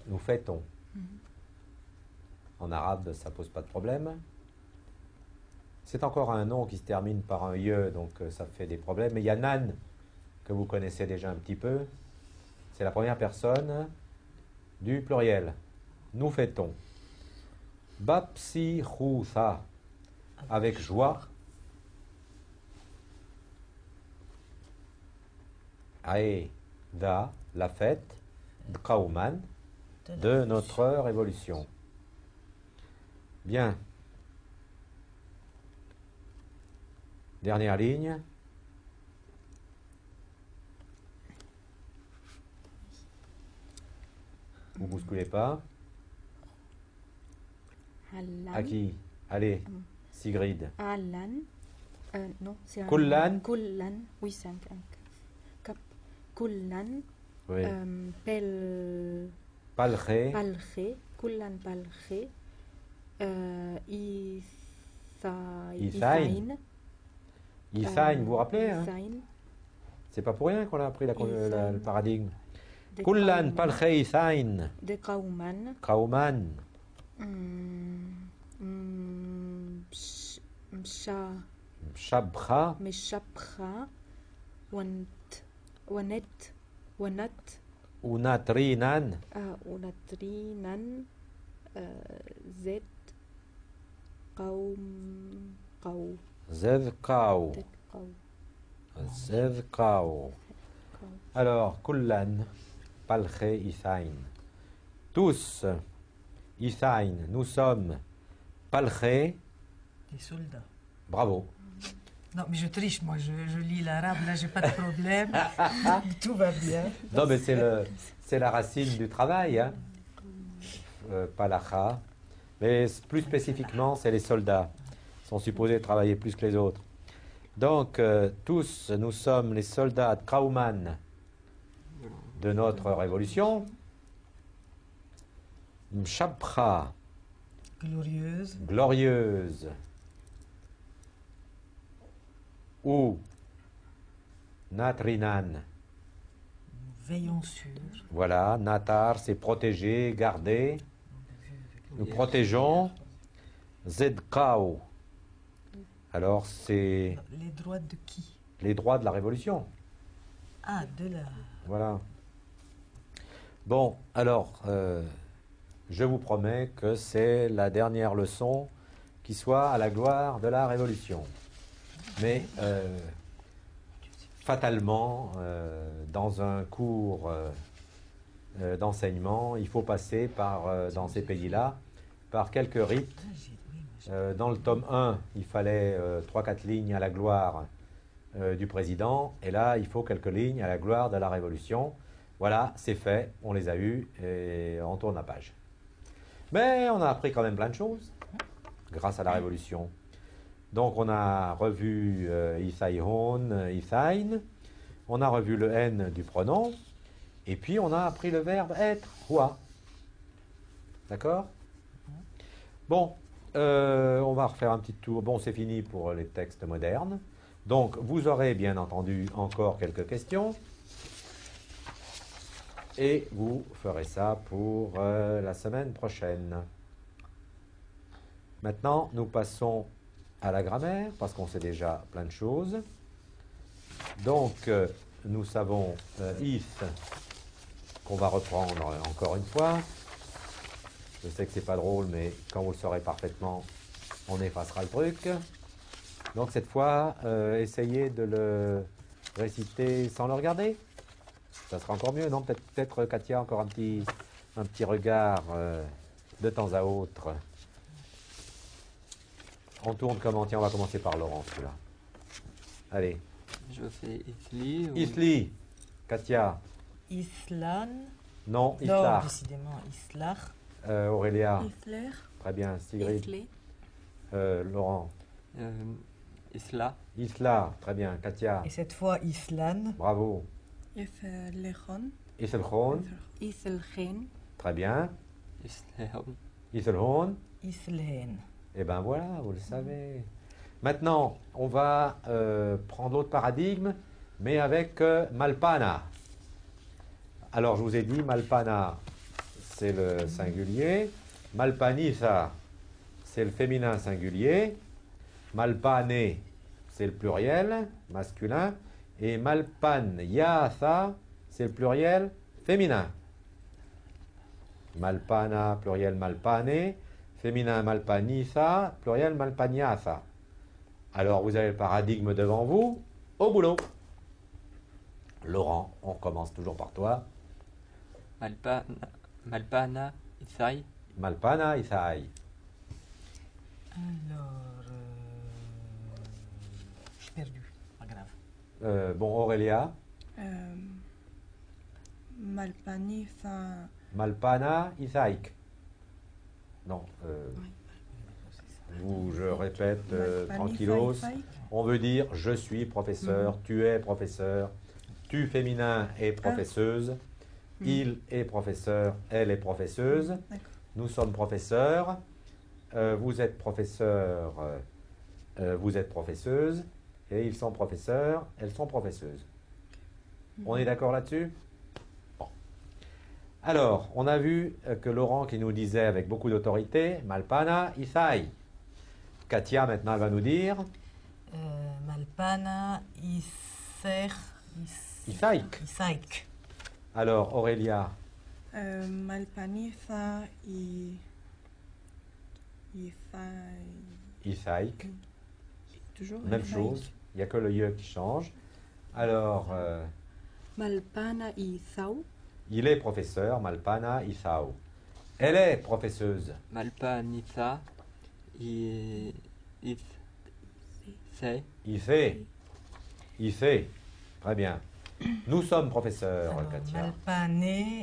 nous fêtons. En arabe, ça pose pas de problème. C'est encore un nom qui se termine par un ye, donc ça fait des problèmes. Mais il y a nan, que vous connaissez déjà un petit peu. C'est la première personne du pluriel. Nous fêtons. Bapsi Khoutha, avec joie. Aïda, la fête, Kauman, de notre révolution. Bien. Dernière ligne. Vous bousculez pas. Alan. À qui? Allez, Sigrid. Alan. Non, c'est un. Kullan. Kullan. Oui, c'est un cap. Kullan. Oui. Pel. Palche. Palche. Kullan palche. Isaïn. Isaïn, vous vous rappelez hein? Isaïn. C'est pas pour rien qu'on a appris le paradigme. De Kullan Kauman. palche Isaïn. De Kauman. Kauman. Shabra. Meshapra. Wanat. Unatrinan. Unatrinan. Zed. Qaum. Zevkau. Zevkau. Alors, Kullan, Palche, Isaïn. Tous, Isaïn, nous sommes Palche. Des soldats. Bravo. Non, mais je triche, moi, je lis l'arabe, là, j'ai pas de problème. Tout va bien. Non, mais c'est la racine du travail, hein. Palacha. Mais plus spécifiquement, c'est les soldats. Ils sont supposés travailler plus que les autres. Donc, tous, nous sommes les soldats de Kauman de notre révolution. Mshapra, Glorieuse. glorieuse. Ou Natrinan. Veillons sur. Voilà, Natar, c'est protéger, garder. Nous protégeons. Zedkao. Alors, c'est Les droits de qui? les droits de la révolution. Ah, de la... Voilà. Bon, alors, je vous promets que c'est la dernière leçon qui soit à la gloire de la révolution. Mais fatalement, dans un cours d'enseignement, il faut passer par, dans ces pays-là, par quelques rites. Dans le tome 1, il fallait 3-4 lignes à la gloire du président, et là, il faut quelques lignes à la gloire de la révolution. Voilà, c'est fait, on les a eus, et on tourne la page. Mais on a appris quand même plein de choses, grâce à la révolution. Donc on a revu Isaïhon, Isaïn, on a revu le N du pronom, et puis on a appris le verbe être, hua. D'accord? Bon, on va refaire un petit tour. Bon, c'est fini pour les textes modernes. Donc, vous aurez bien entendu encore quelques questions. Et vous ferez ça pour la semaine prochaine. Maintenant, nous passons à la grammaire, parce qu'on sait déjà plein de choses. Donc, nous savons if, qu'on va reprendre encore une fois. Je sais que c'est pas drôle, mais quand vous le saurez parfaitement, on effacera le truc. Donc cette fois, essayez de le réciter sans le regarder. Ça sera encore mieux, non? Peut-être Katia, encore un petit regard de temps à autre. On tourne comment? Tiens, on va commencer par Laurent, celui-là. Allez. Je fais Isli. Isli. Katia. Islan. Non, Non, Islar. décidément, Islar. Aurélia. Ifler. Très bien. Sigrid. Iflé. Laurent. Isla. Isla, très bien. Katia, Et cette fois, Islan. bravo. Iselhon. Iselhon, Iselgen. très bien. Islehon. Iselhon, Islhen. et ben voilà, vous le savez. Maintenant, on va prendre l'autre paradigme, mais avec Malpana. Alors, je vous ai dit, Malpana, c'est le singulier. Malpanisa, c'est le féminin singulier. Malpane, c'est le pluriel masculin. Et Malpanyasa, c'est le pluriel féminin. Malpana, pluriel Malpane. Féminin Malpanisa, pluriel Malpanyasa. Alors, vous avez le paradigme devant vous. Au boulot. Laurent, on commence toujours par toi. Malpana. Isai. Malpana, Isaï. Alors, je suis perdu. Pas grave. Bon, Aurélia. Malpani, ça. Malpana, Isaïk. Non. Je répète tranquillos. On veut dire je suis professeur, tu es professeur, tu féminin est professeuse, il est professeur, elle est professeuse, nous sommes professeurs, vous êtes professeur, vous êtes professeuse, et ils sont professeurs, elles sont professeuses. On est d'accord là-dessus? Bon. Alors, on a vu que Laurent qui nous disait avec beaucoup d'autorité, Malpana, Isaï. Katia, maintenant, elle va nous dire Malpana, Isaïk. Isaïk. Alors, Aurélia, Malpani, ça. Isaïk. Toujours. Même chose. Il n'y a que le ye qui change. Alors, Malpana Isau. il est professeur, Malpana, Isao. Elle est professeuse. Malpanisa. Isei. Il fait. Très bien. Nous sommes professeurs, Alors, Katia.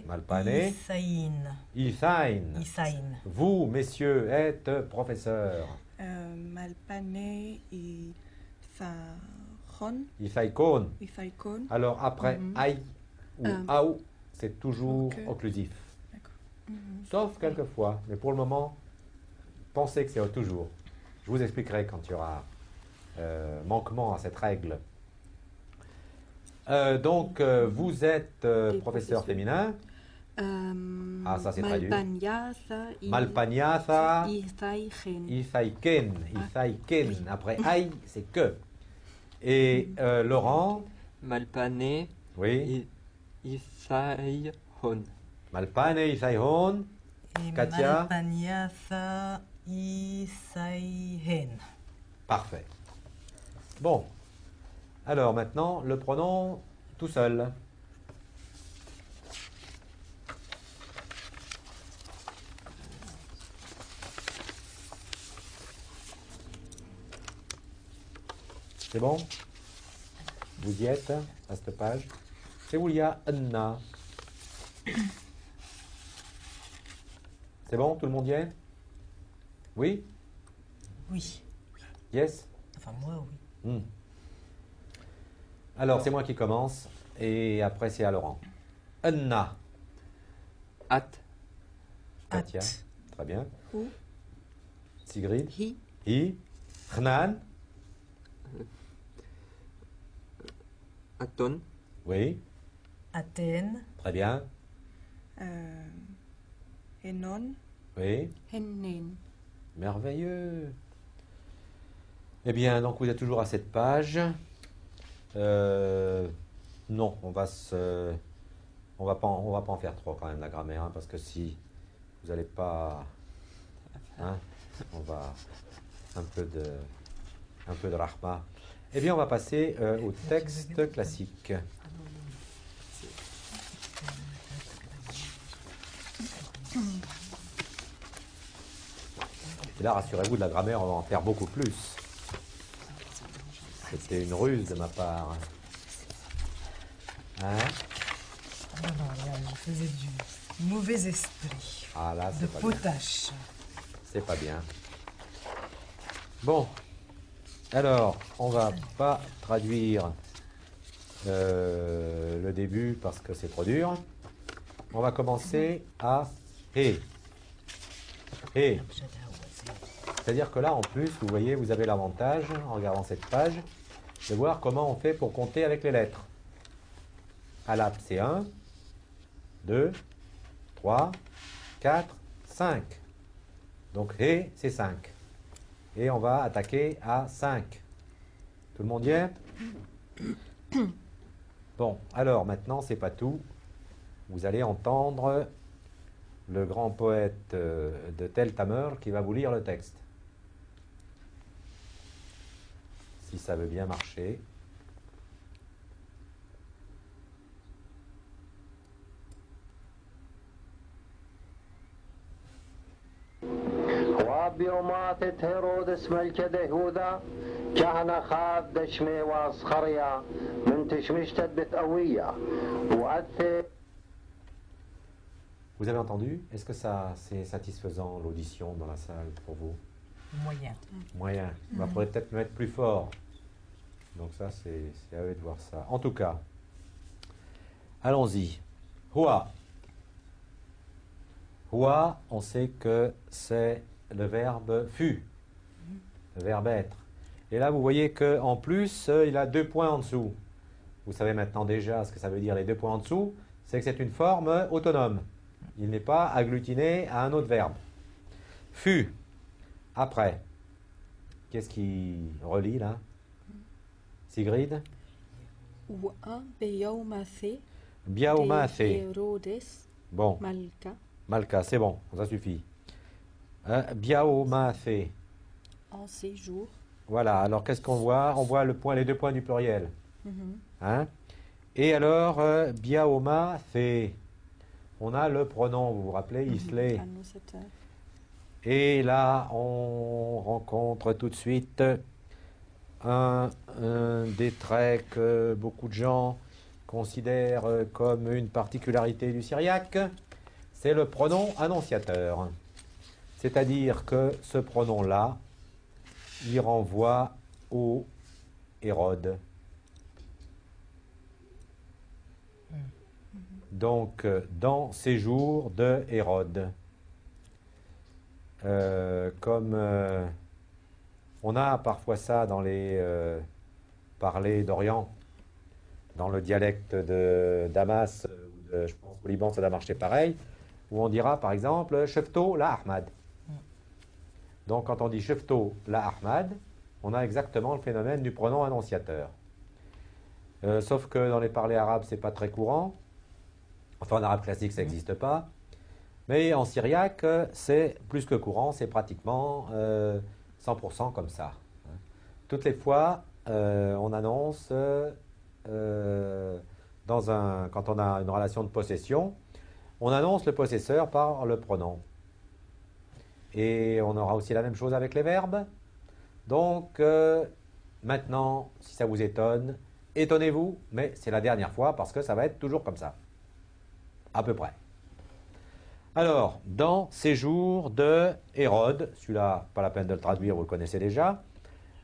Malpane, Isaïn. Isaïn. Isaïn. Vous, messieurs, êtes professeurs. Malpane, Isaïon. Isaïkon. Isaïkon. Alors après aïe ou aou, c'est toujours Ok. occlusif. D'accord. Sauf quelquefois, mais pour le moment, pensez que c'est toujours. Je vous expliquerai quand il y aura manquement à cette règle. Donc, vous êtes professeur féminin. Ah, ça c'est traduit. Malpanyasa. Malpanyasa, Isaigen. Isaïken. Isaïken. Après aïe, c'est que. Et Laurent, Malpane. oui. Isaïhon. Malpane, Isaïhon. Et Katia. Malpanyasa, Isaïhen. Parfait. Bon. Alors maintenant, le pronom tout seul. C'est bon? Vous y êtes à cette page? C'est où il y a Anna. C'est bon? Tout le monde y est? Oui? Oui. Yes? Enfin, moi, oui. Alors, c'est moi qui commence, et après c'est à Laurent. Anna. At. Katia. At. Très bien. Où? Sigrid. Hi. I. Hnan. Aton. Oui. Athènes. Très bien. Enon. Oui. Hennen. Merveilleux. Eh bien, donc vous êtes toujours à cette page. Non, on va pas en faire trop quand même la grammaire, hein, parce que si vous n'allez pas, hein, on va un peu de rahma. Eh bien, on va passer au texte classique. Et là, rassurez-vous, de la grammaire, on va en faire beaucoup plus. C'était une ruse de ma part. Hein? Non, non, là, je faisais du mauvais esprit. Ah là, De c'est pas bien. potache. C'est pas bien. Bon, alors, on va pas traduire le début parce que c'est trop dur. On va commencer à He. He. C'est-à-dire que là, en plus, vous voyez, vous avez l'avantage, en regardant cette page, de voir comment on fait pour compter avec les lettres. Alap, c'est 1, 2, 3, 4, 5. Donc, He, c'est 5. Et on va attaquer à 5. Tout le monde y est? Bon, alors maintenant, c'est pas tout. Vous allez entendre le grand poète de Tel Tamer qui va vous lire le texte. Si ça veut bien marcher. وبيومات هيرودس ملك يهوذا كهنة خاذ دشمي واسخريا من تشمشتت بتقوية وأثي. Vous avez entendu? Est-ce que ça c'est satisfaisant l'audition dans la salle pour vous? Moyen. Moyen. On pourrait peut-être me mettre plus fort. Donc ça c'est à eux de voir ça. En tout cas, allons-y. Hua. Hua, on sait que c'est le verbe fut, le verbe être. Et là, vous voyez qu'en plus, il a 2 points en dessous. Vous savez maintenant déjà ce que ça veut dire les 2 points en dessous. C'est que c'est une forme autonome. Il n'est pas agglutiné à un autre verbe. Fut. Après. Qu'est-ce qui relie là? Sigrid? Wa beyawmase Biaomase. Herodes Bon. Malka Malka, c'est bon, ça suffit. Biaomase. en séjour. Voilà, alors qu'est-ce qu'on voit? On voit les 2 points du pluriel. Hein? Et alors, biaoma, c'est. On a le pronom, vous vous rappelez, islé. Annonciateur. Et là, on rencontre tout de suite un des traits que beaucoup de gens considèrent comme une particularité du syriaque. C'est le pronom annonciateur. C'est-à-dire que ce pronom-là, il renvoie au Hérode. Donc, dans séjour de Hérode. Comme on a parfois ça dans les parlers d'Orient, dans le dialecte de Damas, je pense qu'au Liban ça doit marcher pareil, où on dira par exemple Shefto la Ahmad. Donc quand on dit Shefto la Ahmad, on a exactement le phénomène du pronom annonciateur. Sauf que dans les parlers arabes, c'est pas très courant. Enfin, en arabe classique, ça n'existe pas. Mais en syriaque, c'est plus que courant, c'est pratiquement 100% comme ça. Toutes les fois, on annonce, quand on a une relation de possession, on annonce le possesseur par le pronom. Et on aura aussi la même chose avec les verbes. Donc, maintenant, si ça vous étonne, étonnez-vous, mais c'est la dernière fois parce que ça va être toujours comme ça. À peu près. Alors, dans séjour de Hérode, celui-là, pas la peine de le traduire, vous le connaissez déjà.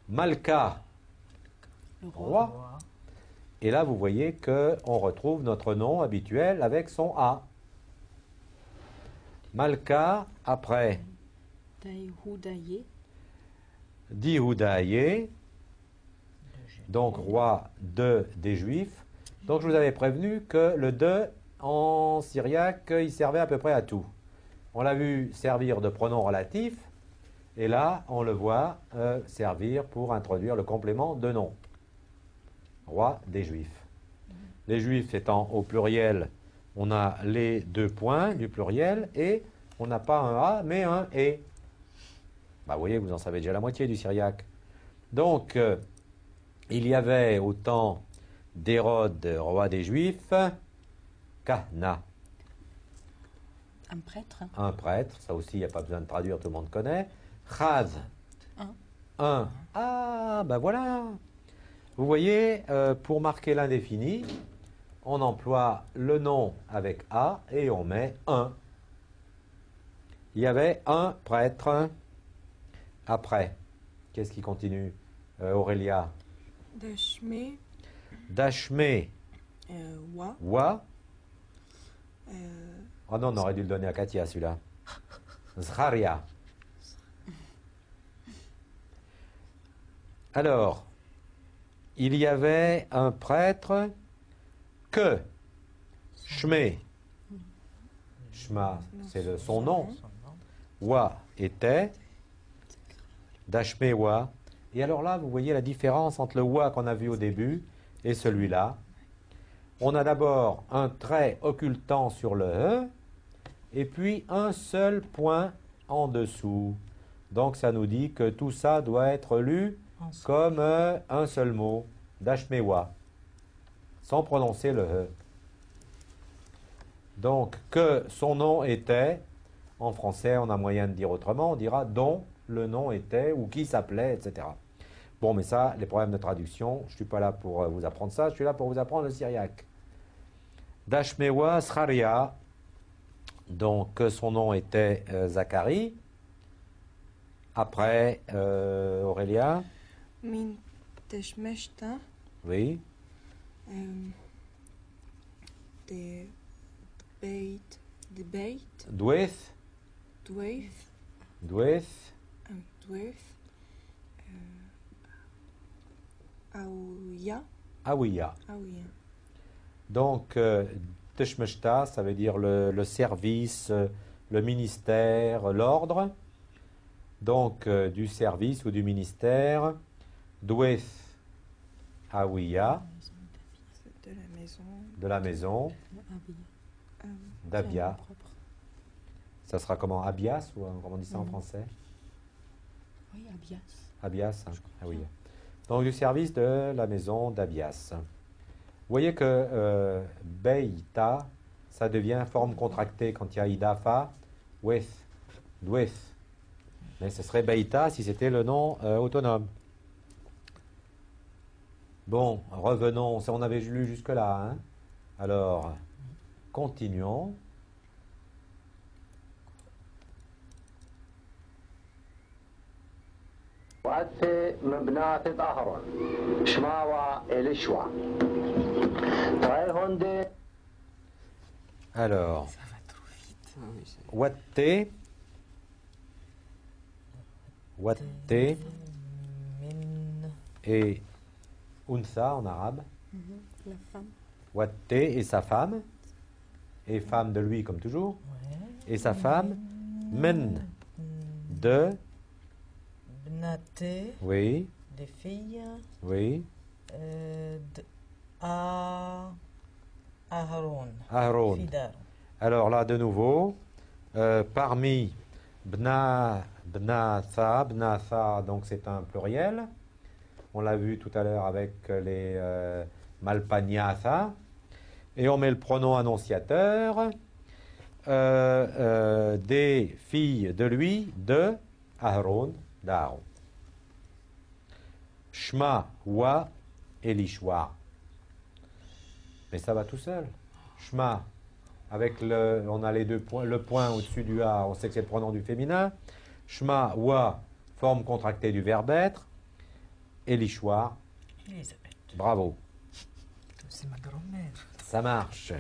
Malka, Le roi. Et là, vous voyez qu'on retrouve notre nom habituel avec son A. Malka, après, Daïhoudaïe. Dihoudaïe, donc roi des Juifs. Donc je vous avais prévenu que le de en syriaque, il servait à peu près à tout. On l'a vu servir de pronom relatif, et là, on le voit servir pour introduire le complément de nom. Roi des Juifs. Les Juifs étant au pluriel, on a les 2 points du pluriel, et on n'a pas un A, mais un E. Bah, vous voyez, vous en savez déjà la moitié du syriaque. Donc, il y avait au temps d'Hérode, roi des Juifs, Kahna, Un prêtre. un prêtre, ça aussi, il n'y a pas besoin de traduire, tout le monde connaît. Chaz, un. Ah, ben voilà. Vous voyez, pour marquer l'indéfini, on emploie le nom avec A et on met un. Il y avait un prêtre après. Qu'est-ce qui continue Aurélia. Dashme, Dashme. wa, Wa. euh, Oh non, on aurait dû le donner à Katia, celui-là. Zharia. Alors, il y avait un prêtre que Shme. Shma, c'est son nom. Wa était. Dashme wa. Et alors là, vous voyez la différence entre le wa qu'on a vu au début et celui-là. On a d'abord un trait occultant sur le e et puis un seul point en dessous. Donc ça nous dit que tout ça doit être lu comme un seul mot, Dashmewa, sans prononcer le e. Donc que son nom était, en français on a moyen de dire autrement, on dira dont le nom était ou qui s'appelait, etc. Bon, mais ça, les problèmes de traduction, je ne suis pas là pour vous apprendre ça, je suis là pour vous apprendre le syriaque. Dashmewa Scharia, donc son nom était Zacharie. Après, Aurélia. min tashmeshta, Oui. de beit, Doueth. dweif, Doueth. dweif, aouya, Aouya. aouya. Donc, Teshmeshta, ça veut dire le service, le ministère, l'ordre. Donc, du service ou du ministère. Doueth. Aouya. C'est de la maison. De la maison. D'Abia. Ça sera comment? Abias ou comment on dit ça en français? Oui, Abias. Abias, hein? Ah oui. Donc du service de la maison d'Abias. Vous voyez que Beita, ça devient forme contractée quand il y a Idafa, Weth, Dweth. Mais ce serait Beita si c'était le nom autonome. Bon, revenons, ça on avait lu jusque-là. Hein? Alors, continuons. وأتي من بنات أهرون شماوة إليشوا تراي هوندي. Alors, Ça va trop vite. Ah oui, c'est- Watte Min. et Untha en arabe. La femme. Watte et sa femme, et femme de lui comme toujours, et sa femme, Men, de, Bnate, oui, des filles. oui, Aharon. Aaron. Fille d'Aaron. Alors là, de nouveau, parmi Bnatha, donc c'est un pluriel. On l'a vu tout à l'heure avec les Malpaniatha. Et on met le pronom annonciateur des filles de lui, de Aaron, d'Aaron. Shma, wa, Elishwa. Mais ça va tout seul. Shma, avec on a les deux points, le point au-dessus du A, on sait que c'est le pronom du féminin. Shma, wa, forme contractée du verbe être. Elishwa, Elisabeth. bravo. C'est ma grand-mère. Ça marche.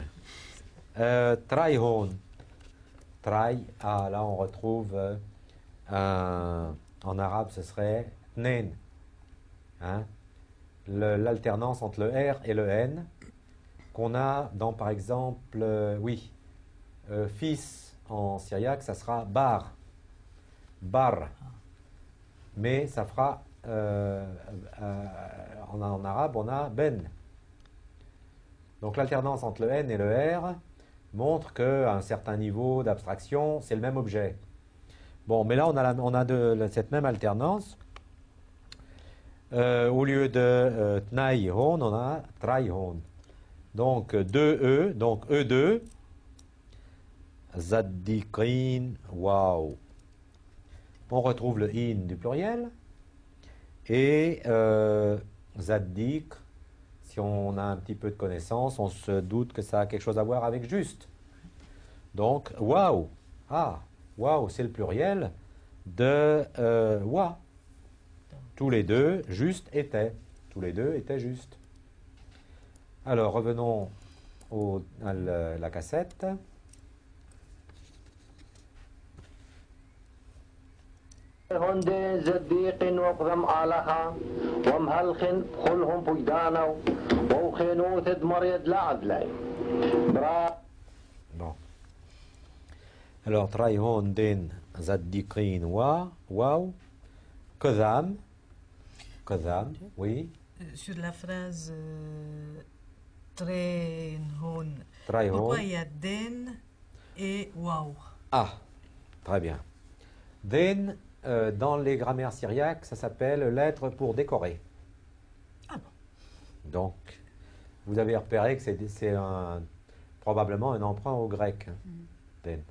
Traihon. Trai, ah là on retrouve en arabe ce serait Nen. Hein? L'alternance entre le R et le N qu'on a dans par exemple, fils en syriaque ça sera Bar. Bar. Mais ça fera en arabe on a Ben. Donc l'alternance entre le N et le R montre qu'à un certain niveau d'abstraction, c'est le même objet. Bon, mais là, on a cette même alternance. Au lieu de Tnaihon, on a Traihon. Donc 2 E, donc E2, Zaddikrin, waouh. On retrouve le in du pluriel. Et Zaddik, si on a un petit peu de connaissance, on se doute que ça a quelque chose à voir avec juste. Donc, waouh. Ah, waouh, c'est le pluriel de wa. tous les deux, juste étaient. Tous les deux étaient justes. Alors, revenons à la cassette. هندي زديق وقدم آلها ومهلخن خلهم فجدانو وخينو تدمر يد لعدلي Bon. Alors, Traihon den Zaddikrin waw, Kodam, oui. Sur la phrase Trenhon, Traihon. pourquoi il y a den et wow? Ah, très bien. Den, dans les grammaires syriaques, ça s'appelle lettre pour décorer. Ah bon? Donc, vous avez repéré que c'est probablement un emprunt au grec. Den.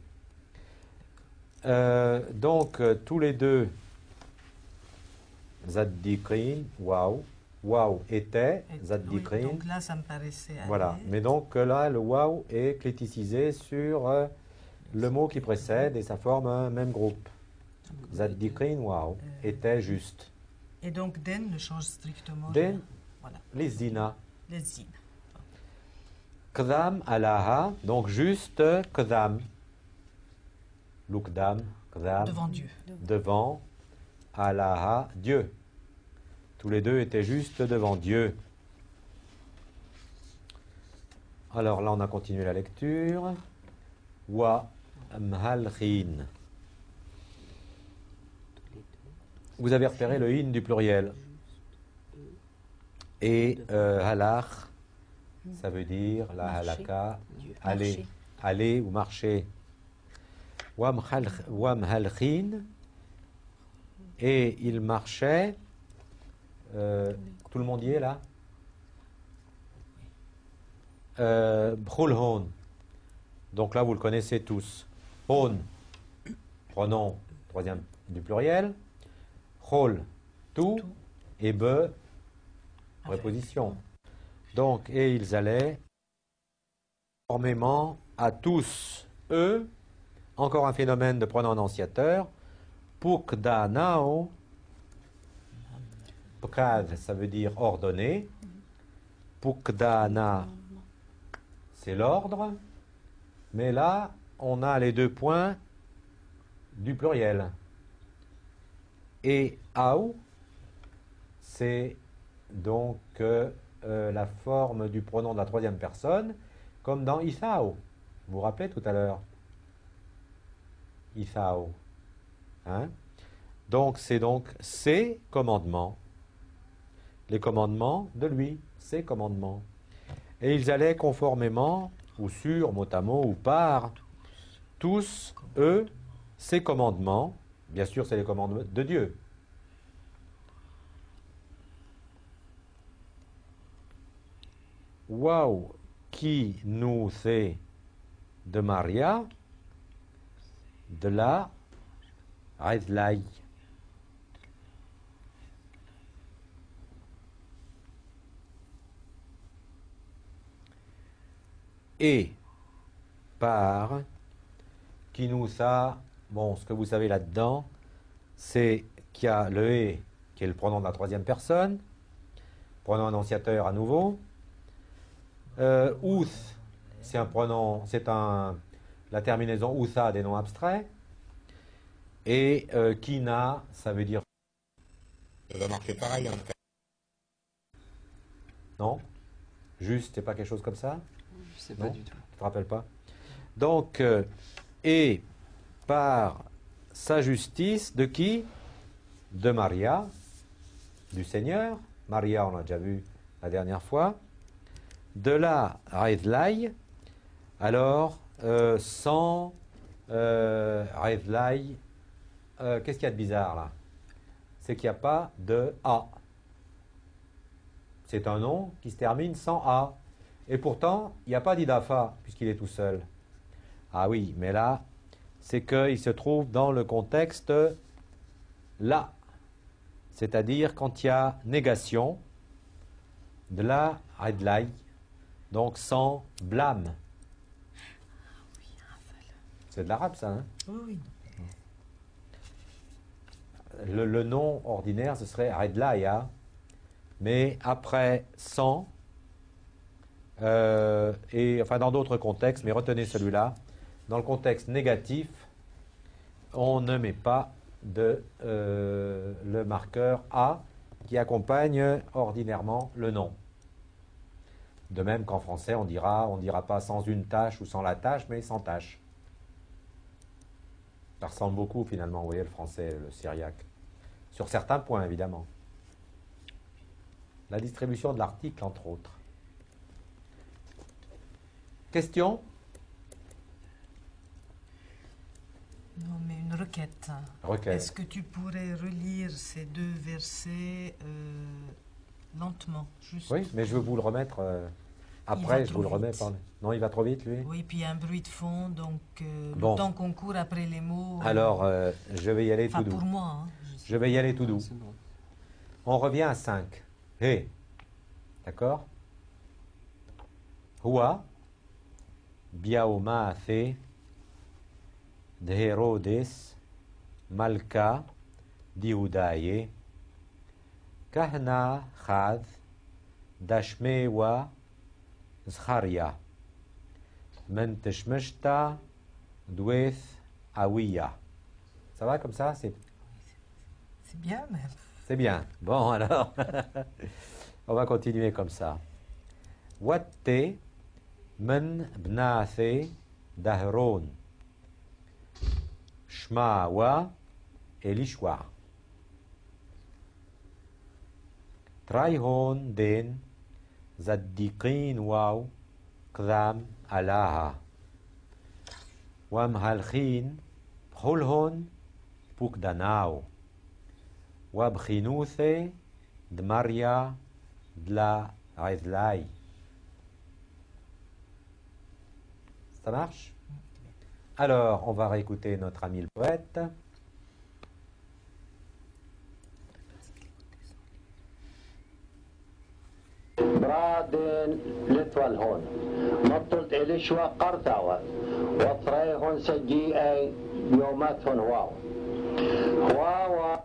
Donc, tous les deux, Zaddikrin, waouh. Waouh était, Zaddikrin. Oui, donc là, ça me paraissait aller. Voilà. Mais donc là, le waouh est cléticisé sur le mot qui précède et ça forme un même groupe. Zaddikrin, waouh, était juste. Et donc, den ne change strictement Den, rien. Voilà. les zina. Les zines. Kdam alaha, donc juste kdam. Lukdam, kdam. Devant Dieu. Devant alaha, Dieu. Tous les deux étaient justes devant Dieu. Alors là, on a continué la lecture. Wa mhalchin. Vous avez repéré le in du pluriel. Et halach, ça veut dire la halaka, aller, aller ou marcher. Wa mhalchin. Et il marchait. Tout le monde y est là? Bkhulhon. Donc là, vous le connaissez tous. Hon, pronom troisième du pluriel. Khol, tout. Et be, préposition. Donc, et ils allaient conformément à tous, eux, encore un phénomène de pronom annonciateur. Pukdanao. Pkad, ça veut dire ordonner. Pukdana, c'est l'ordre. Mais là, on a les deux points du pluriel. Et au, c'est donc la forme du pronom de la troisième personne, comme dans Ithao. Vous vous rappelez tout à l'heure? Ithao. Hein? Donc, c'est donc ses commandements. Les commandements de lui, ses commandements. Et ils allaient conformément, ou sur, mot à mot, ou par, tous, eux, ses commandements. Bien sûr, c'est les commandements de Dieu. Waouh, qui nous fait de Maria, de la Aizlaï. Et par qui nous a, bon, ce que vous savez là-dedans, c'est qu'il y a le et qui est le pronom de la troisième personne, pronom annonciateur à nouveau. Outh, c'est un pronom, la terminaison outha des noms abstraits. Et kina, ça veut dire. Ça va marcher pareil en fait. Non? Juste, c'est pas quelque chose comme ça? Je sais pas Non, du tout. tu te rappelles pas? Donc, et par sa justice, de qui? De Maria, du Seigneur. Maria, on l'a déjà vu la dernière fois. De la Aizlaï, alors, sans Aizlaï, qu'est-ce qu'il y a de bizarre là? C'est qu'il n'y a pas de A. C'est un nom qui se termine sans A. Et pourtant, il n'y a pas d'idafa, puisqu'il est tout seul. Ah oui, mais là, c'est qu'il se trouve dans le contexte là. C'est-à-dire quand il y a négation de la adlaï, donc sans blâme. C'est de l'arabe, ça, hein? Oui, oui. le nom ordinaire, ce serait Redlaya, mais après sans, et enfin dans d'autres contextes, mais retenez celui-là, dans le contexte négatif, on ne met pas le marqueur A qui accompagne ordinairement le nom. De même qu'en français, on dira pas sans une tache ou sans la tache, mais sans tache. Ça ressemble beaucoup finalement, vous voyez, le français, le syriaque. Sur certains points, évidemment. La distribution de l'article, entre autres. Question? Non, mais une requête. Requête. Est-ce que tu pourrais relire ces deux versets lentement, juste? Oui, mais je veux vous le remettre après, je vous le remets. Non, il va trop vite, lui? Oui, puis il y a un bruit de fond, donc Bon. le temps qu'on court après les mots... Alors, je vais y aller enfin, tout doux. pour moi, hein, Je vais y aller tout doux. C'est bon. On revient à 5. Hé. D'accord? Hua. Biaomaafe. D'Hérodes. Malka. Dioudaye. Kahna Khad. Dashmewa. Zharia. Menteshmeshta. Doueth. Awiya. Ça va comme ça? c'est bien même. C'est bien. Bon, alors, on va continuer comme ça. Watte men bnaathe dahron. Shmawa elishwa. Traihon den zaddiqin waw qdam alaha. Wamhalchin khulhon pukdanao. Wabchinouthé de Maria de la Rezlaï. Ça marche? Alors, on va réécouter notre ami le poète. برادين لتوالهون مطلت إليشوا قرثاوة وطريهون سجيئي يوماتهون واو واو.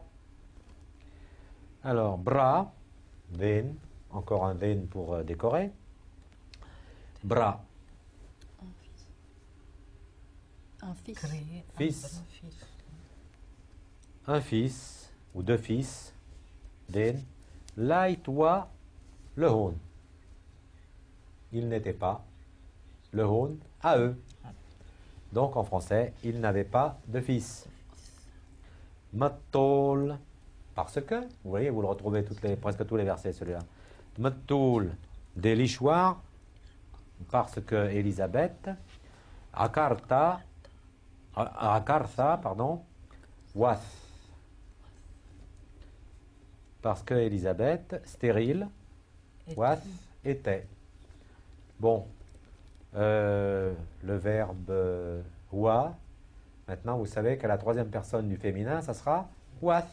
Alors, bras, veine, encore un veine pour décorer. Bras, Un fils. Créer Fils. un fils. un fils ou deux fils, veine. Laïtoua, le hon. Il n'était pas. Le hon, à eux. Donc en français, il n'avait pas de fils. Matol, parce que, vous voyez, vous le retrouvez presque tous les versets, celui-là. Matol, des lichoirs, parce que Élisabeth, Akartha, pardon, was. Parce que Élisabeth, stérile, was, était. Bon, le verbe wa, maintenant vous savez qu'à la troisième personne du féminin, ça sera was.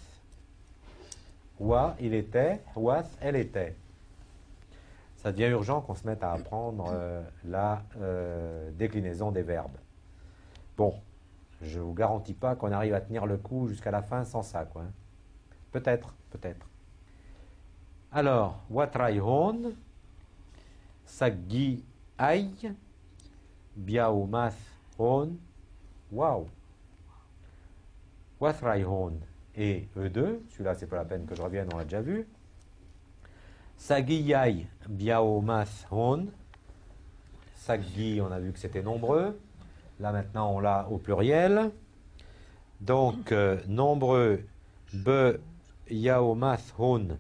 Wa, il était, was, elle était. Ça devient urgent qu'on se mette à apprendre la déclinaison des verbes. Bon, je ne vous garantis pas qu'on arrive à tenir le coup jusqu'à la fin sans ça, quoi. Peut-être, peut-être. Alors, watraihon, saggi aïe, biaoumath hon, waouh. Watraihon et E2, celui-là c'est pas la peine que je revienne, on l'a déjà vu. Saggi aïe, biaoumath hon, saggi, on a vu que c'était nombreux. Là maintenant on l'a au pluriel. Donc nombreux, be yaomath hon,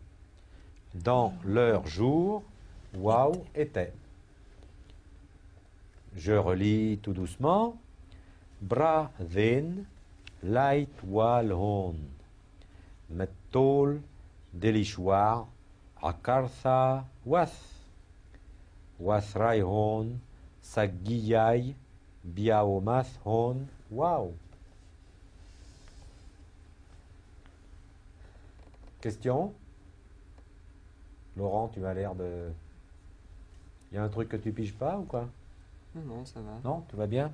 dans leur jour, waouh, était. Je relis tout doucement. Bra ven, light wal hon. Mettol, delishwar, akartha, was. Wasrai hon, sagiyai, biaomath hon, waouh. Question? Laurent, tu as l'air de... Il y a un truc que tu piges pas ou quoi? Non, non, ça va. Non, tout va bien?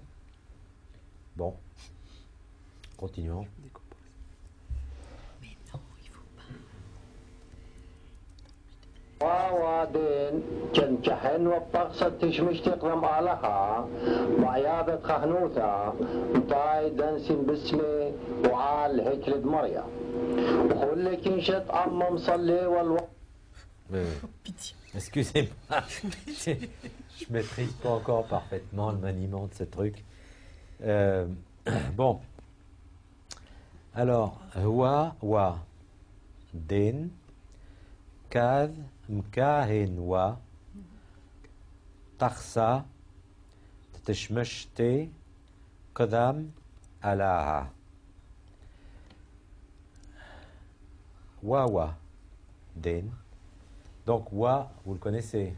Bon. Continuons. Je me décompose. ووادين كنكحن والطقسة تشمش تقرم آلها بعيابة خهنوثا متاي دنسين باسمي وعال هيكلد مريا وخلي كنشت أما مصلي والوقت. Excusez-moi, je maîtrise pas encore parfaitement le maniement de ce truc. Bon, alors, wa, den, kad, mkahen, wa, tarsa, teshmeshte, kodam, alaha. Wa, den. Donc, wa, vous le connaissez.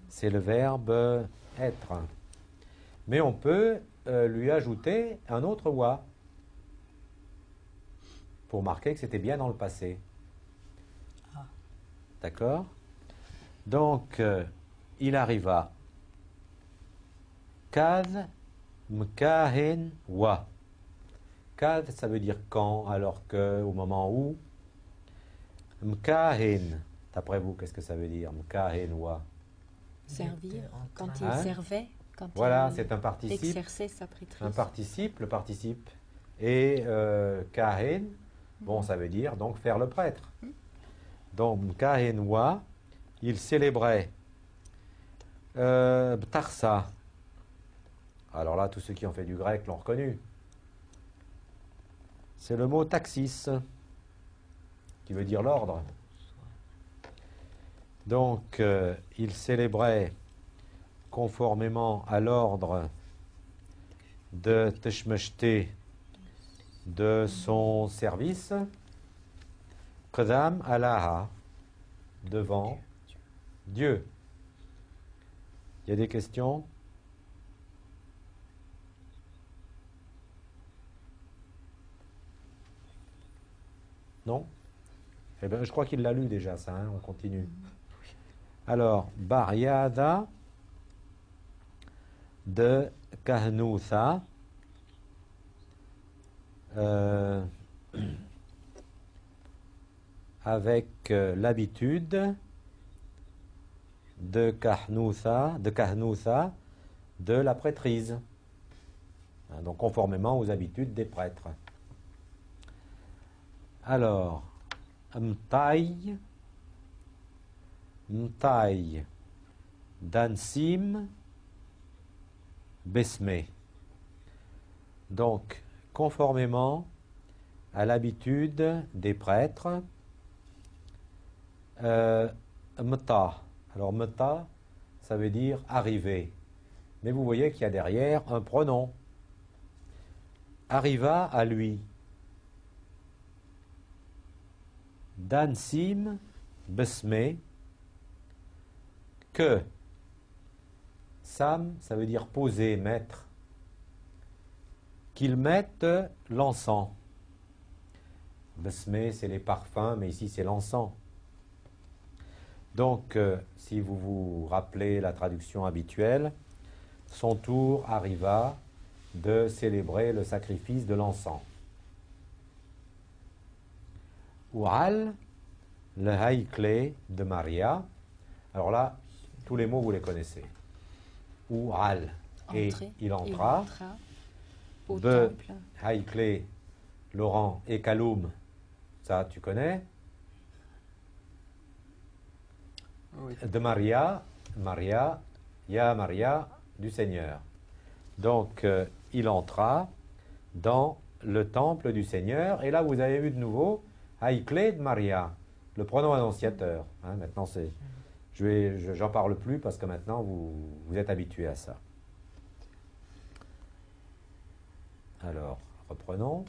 C'est le verbe être. Mais on peut lui ajouter un autre wa pour marquer que c'était bien dans le passé. D'accord? Donc, il arriva. Kad mkahen wa. Kad, ça veut dire quand, alors que, au moment où. Mkahen. D'après vous, qu'est-ce que ça veut dire? Mkahen wa. Servir, quand il Hein? servait, quand Voilà, il c'est un participe. exerçait sa prêtrise. Un participe, le participe. Et kahen, bon, ça veut dire donc faire le prêtre. Donc, kahen wa, il célébrait Btarsa. Alors là, tous ceux qui ont fait du grec l'ont reconnu. C'est le mot taxis, qui veut dire l'ordre. Donc, il célébrait conformément à l'ordre de Teshmeshte de son service, Qadam Alaha, devant Dieu. Il y a des questions? Non? Eh bien, je crois qu'il l'a lu déjà, ça, hein, on continue. Alors, Baryada de Kahnoutha, avec l'habitude de Kahnoutha, de la prêtrise. Hein, donc, conformément aux habitudes des prêtres. Alors, Mtaï, Dansim, Besme. Donc, conformément à l'habitude des prêtres, Mta. Alors, Mta, ça veut dire arriver. Mais vous voyez qu'il y a derrière un pronom. Arriva à lui. Dansim, Besme, que. Sam, ça veut dire poser, mettre. Qu'ils mettent l'encens. Besme, c'est les parfums, mais ici c'est l'encens. Donc, si vous vous rappelez la traduction habituelle, son tour arriva de célébrer le sacrifice de l'encens. Oual, le haïklé de Maria. Alors là, tous les mots vous les connaissez. Oual, et il entra. Au Be, temple. haïklé, Laurent, et Kaloum, ça tu connais. Oui. De Maria, Ya Maria, du Seigneur. Donc, il entra dans le temple du Seigneur, et là vous avez vu de nouveau Haïklé de Maria, le pronom annonciateur. Hein, maintenant, j'en parle plus parce que maintenant vous êtes habitués à ça. Alors, reprenons.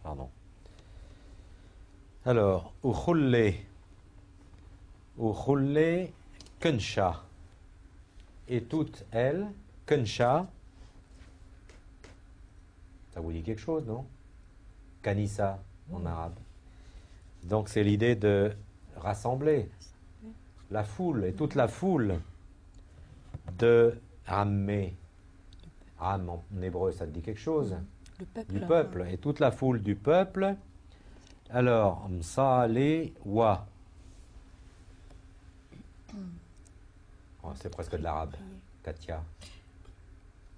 Pardon. Alors, Ukhulle Kensha. Et toutes elles, Kensha, ça vous dit quelque chose, non? Kanissa, en arabe. Donc, c'est l'idée de rassembler la foule, et toute la foule de Ammé. Am en hébreu, ça te dit quelque chose? Le peuple. Du peuple. Et toute la foule du peuple. Alors, Msale wa. Oh, c'est presque de l'arabe, Katia.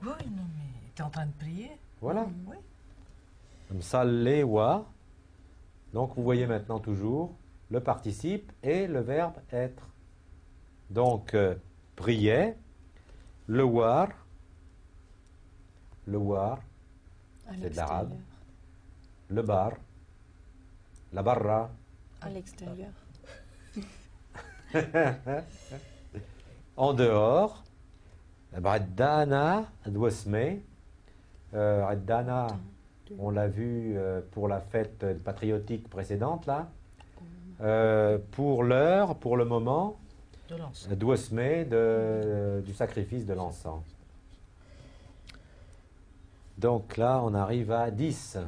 Oui, non, mais tu es en train de prier? Voilà. Oui. Msale wa. Donc, vous voyez maintenant toujours le participe et le verbe être. Donc, prier, le war. Le war, À c'est de l'arabe. l'extérieur. Le bar, la barra. À l'extérieur. En dehors, Raddana Dwesme. Raddana, on l'a vu pour la fête patriotique précédente, là. Pour l'heure, pour le moment, De l'encens. Dwesme, du sacrifice de l'encens. Donc là, on arrive à 10.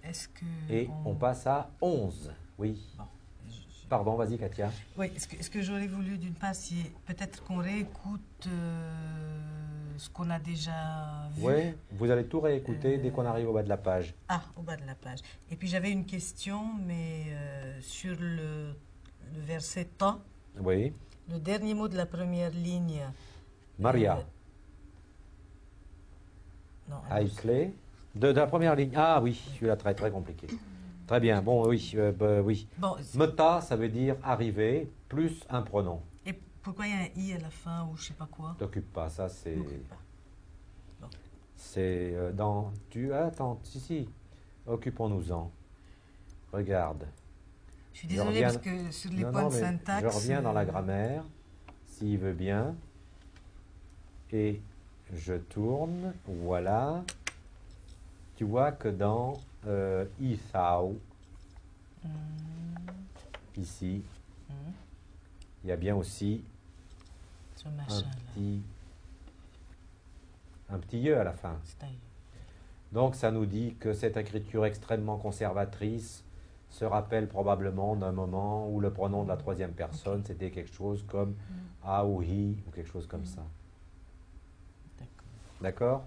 Est-ce que. Et on passe à 11. Oui. Bon, Pardon, vas-y, Katia. Oui, est-ce que j'aurais voulu d'une part, si peut-être qu'on réécoute ce qu'on a déjà vu. Oui, vous allez tout réécouter dès qu'on arrive au bas de la page. Ah, au bas de la page. Et puis j'avais une question, mais sur le verset ta, Oui. le dernier mot de la première ligne. Maria. Non, Aïklé. De la première ligne. Ah oui, celui-là très très compliqué. Très bien. Bon, oui. Oui. Bon, Meta, ça veut dire arriver, plus un pronom. et pourquoi il y a un i à la fin ou je sais pas quoi? T'occupe pas, ça c'est. M'occupe pas. Bon. C'est dans. Attends, si. Occupons-nous-en. Regarde. Je suis désolée reviens- parce que sur les Non, points non, de mais syntaxe. je reviens dans la grammaire, s'il veut bien. Et je tourne. Voilà. Tu vois que dans Ithao, ici, il y a bien aussi Ce machin-là. un petit « e » à la fin. C'est un i. Donc ça nous dit que cette écriture extrêmement conservatrice se rappelle probablement d'un moment où le pronom de la troisième personne, c'était quelque chose comme « a » ou « hi » ou quelque chose comme ça. D'accord. D'accord?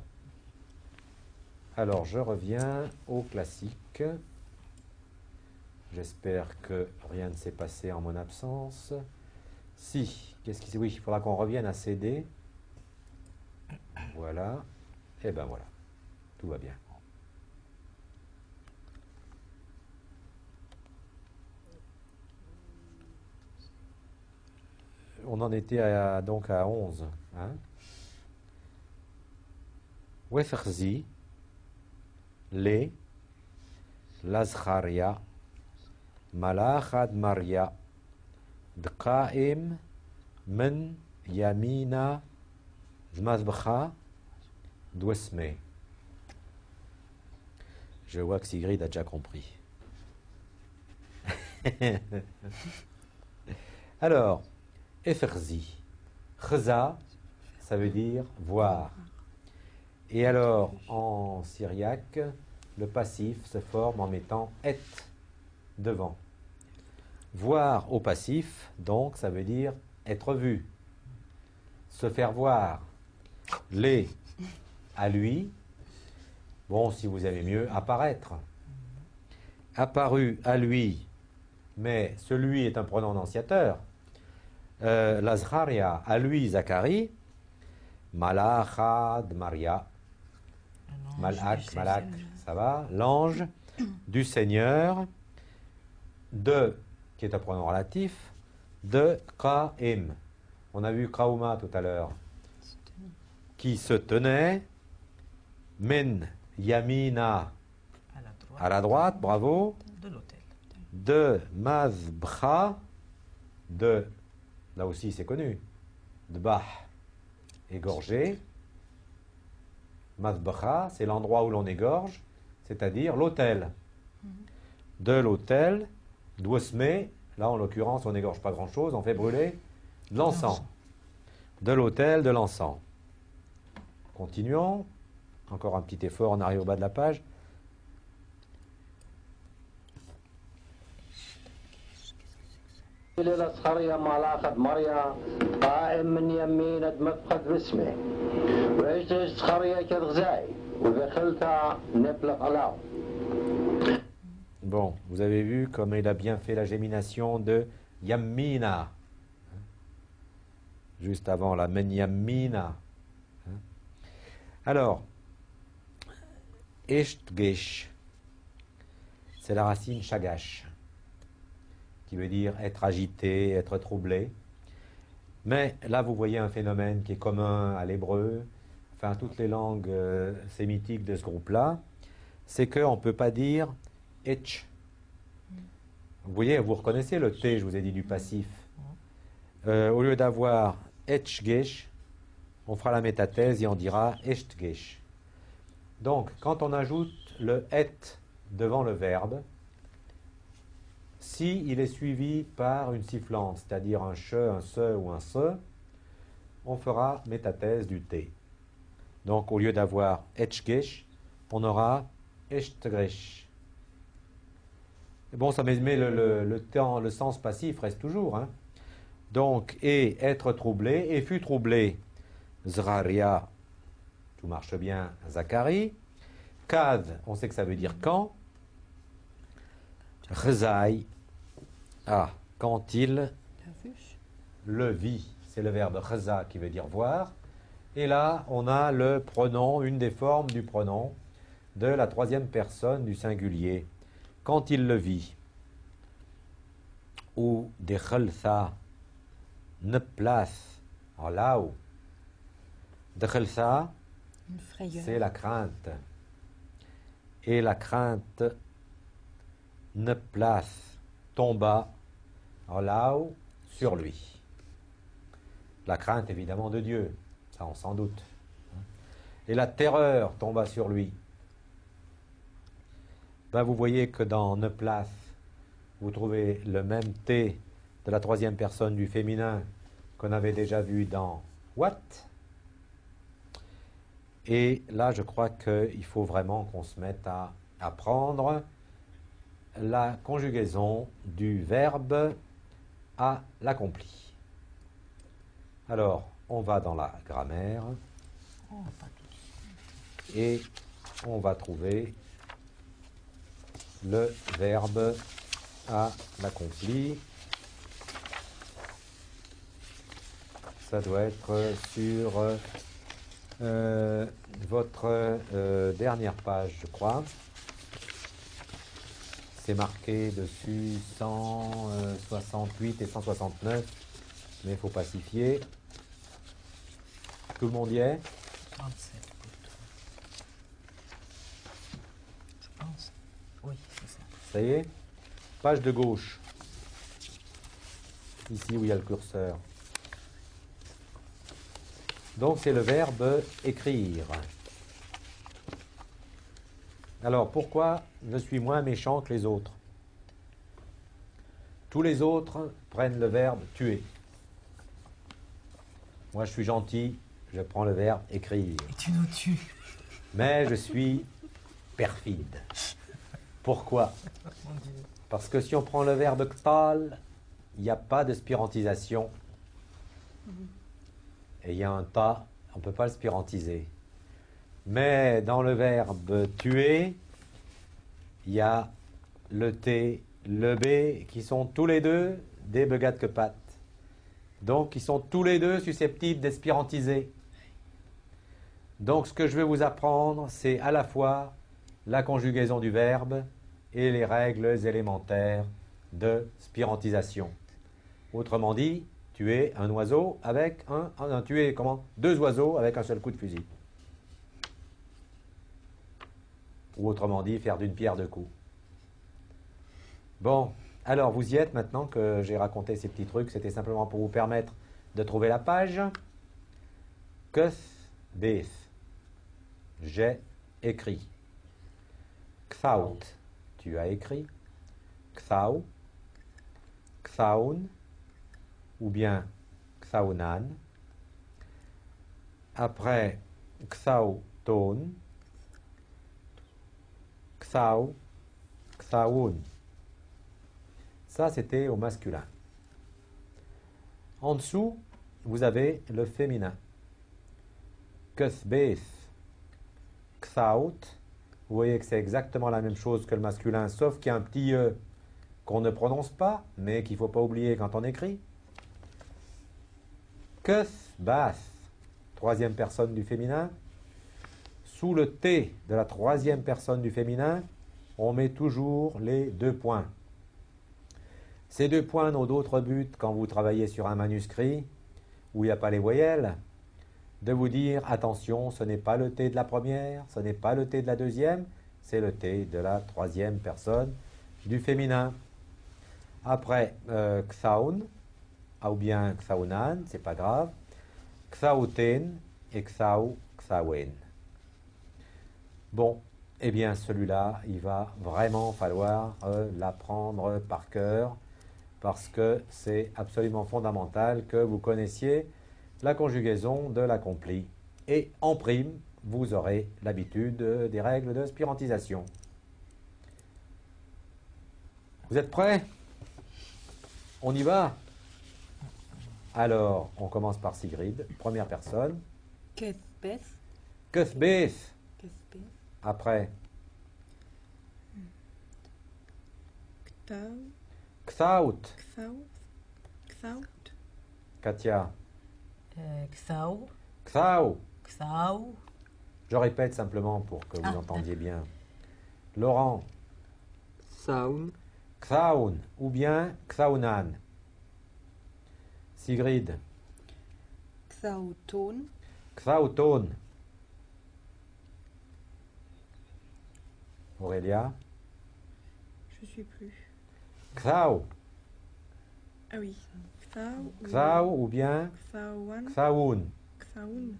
Alors, je reviens au classique. J'espère que rien ne s'est passé en mon absence. Si, oui, il faudra qu'on revienne à CD. Voilà. Et ben voilà. Tout va bien. On en était donc à 11. Hein? Weferzi. Les Lazcharia Malachad Maria Dqaim Men Yamina Zmazbcha Dwesme. Je vois que Sigrid a déjà compris. Alors, Eferzi. Chza, ça veut dire voir. Et alors, en syriaque, le passif se forme en mettant et devant. Voir au passif, donc, ça veut dire être vu, se faire voir. Les à lui, bon, si vous aimez mieux, apparaître. Apparu à lui, mais celui est un pronom annonciateur. Lazcharia à lui, Zacharie. Malachad Maria. Malak, ça va. L'ange du Seigneur, qui est un pronom relatif, de Qa'im. On a vu Qauma tout à l'heure, qui se tenait, Men Yamina, à la droite, bravo, De l'hôtel. de Mazbcha, là aussi c'est connu, de Bah, égorgé. Mazbcha, c'est l'endroit où l'on égorge, c'est-à-dire l'autel. De l'autel, Dwesme, là en l'occurrence on n'égorge pas grand-chose, on fait brûler de l'encens. De l'autel, de l'encens. Continuons. Encore un petit effort, on arrive au bas de la page. للأصخرية ملاخة مريا قائم من يمين مفقد باسمه وإيش تخريا كذغزاي ودخلتها نبلغ ألاو. Bon, vous avez vu comme il a bien fait la gémination de Yammina, juste avant la Menyamina. Alors, Eshtgesh, c'est la racine Shagash, qui veut dire être agité, être troublé. Mais là, vous voyez un phénomène qui est commun à l'hébreu, enfin toutes les langues sémitiques de ce groupe-là, c'est qu'on ne peut pas dire etch. Vous voyez, vous reconnaissez le T, je vous ai dit du passif. Au lieu d'avoir etchgesh, on fera la métathèse et on dira eshtgesh. Donc, quand on ajoute le et devant le verbe, si il est suivi par une sifflante, c'est-à-dire un che, un se ou un se, on fera métathèse du T. Donc, au lieu d'avoir etchgesh, on aura eshtgesh. Bon, ça met le sens passif reste toujours. Hein. Donc, et être troublé, et fut troublé, Zraria, tout marche bien, Zacharie. Kad, on sait que ça veut dire quand. Chzaï, quand il le vit. C'est le verbe chza qui veut dire voir. Et là, on a le pronom, une des formes du pronom de la troisième personne du singulier. Quand il le vit, ou des khalsa, ne place en là-haut. De khalsa, c'est la crainte. Et la crainte ne place, tomba en là-haut sur lui. La crainte évidemment de Dieu, ça on s'en doute. Et la terreur tomba sur lui. Ben, vous voyez que dans ne place, vous trouvez le même T de la troisième personne du féminin qu'on avait déjà vu dans what. Et là, je crois qu'il faut vraiment qu'on se mette à apprendre la conjugaison du verbe à l'accompli. Alors, on va dans la grammaire et on va trouver le verbe à l'accompli. Ça doit être sur votre dernière page, je crois. C'est marqué dessus 168 et 169, mais il faut pacifier. Tout le monde y est? 37 plutôt. Je pense. Oui, c'est ça. Ça y est? Page de gauche. Ici où il y a le curseur. Donc c'est le verbe écrire. Alors pourquoi je suis moins méchant que les autres? Tous les autres prennent le verbe tuer. Moi je suis gentil, je prends le verbe écrire. Et tu nous tues. Mais je suis perfide. Pourquoi? Parce que si on prend le verbe ktal, il n'y a pas de spirantisation. Et il y a un ta, on ne peut pas le spirantiser. Mais dans le verbe tuer, il y a le T, le B, qui sont tous les deux des begat que pat. Donc, ils sont tous les deux susceptibles d'espirantiser. Donc, ce que je vais vous apprendre, c'est à la fois la conjugaison du verbe et les règles élémentaires de spirantisation. Autrement dit, tuer un oiseau avec tuer comment? Deux oiseaux avec un seul coup de fusil. Ou autrement dit, faire d'une pierre deux coups. Bon, alors vous y êtes maintenant que j'ai raconté ces petits trucs. C'était simplement pour vous permettre de trouver la page. Keth beth. J'ai écrit. Kthaut. Tu as écrit. Kthau. Kthaun. Ou bien Kthaunan. Après Kthauton. Kthau, Kthaun. Ça, c'était au masculin. En dessous, vous avez le féminin. Ksbeth, Ksaut. Vous voyez que c'est exactement la même chose que le masculin, sauf qu'il y a un petit E qu'on ne prononce pas, mais qu'il ne faut pas oublier quand on écrit. Ksbath, troisième personne du féminin. Sous le T de la troisième personne du féminin, on met toujours les 2 points. Ces 2 points n'ont d'autre but quand vous travaillez sur un manuscrit où il n'y a pas les voyelles, de vous dire attention, ce n'est pas le T de la première, ce n'est pas le T de la deuxième, c'est le T de la troisième personne du féminin. Après, Ksaun, ou bien Ksaunan, c'est pas grave, Ksauten et Ksau, Ksawen. Bon, eh bien celui-là, il va vraiment falloir l'apprendre par cœur parce que c'est absolument fondamental que vous connaissiez la conjugaison de l'accompli. Et en prime, vous aurez l'habitude des règles de spirantisation. Vous êtes prêts? On y va? Alors, on commence par Sigrid, première personne. Kethbeth. Ksbeth. Kethbeth. Après, Ktau. Ksaut. Ksaut. Ksaut. Katia. Ksau, Ksau. Ksau, Je répète simplement pour que vous entendiez bien. Laurent. Saun, Ksaun ou bien Ksaunan. Sigrid. Ksauton. Ksauton. Aurélia. Je suis plus. Ksau. Ah oui. Ksau. Ksau ou bien Ksauan. Ksaun. Ksaun.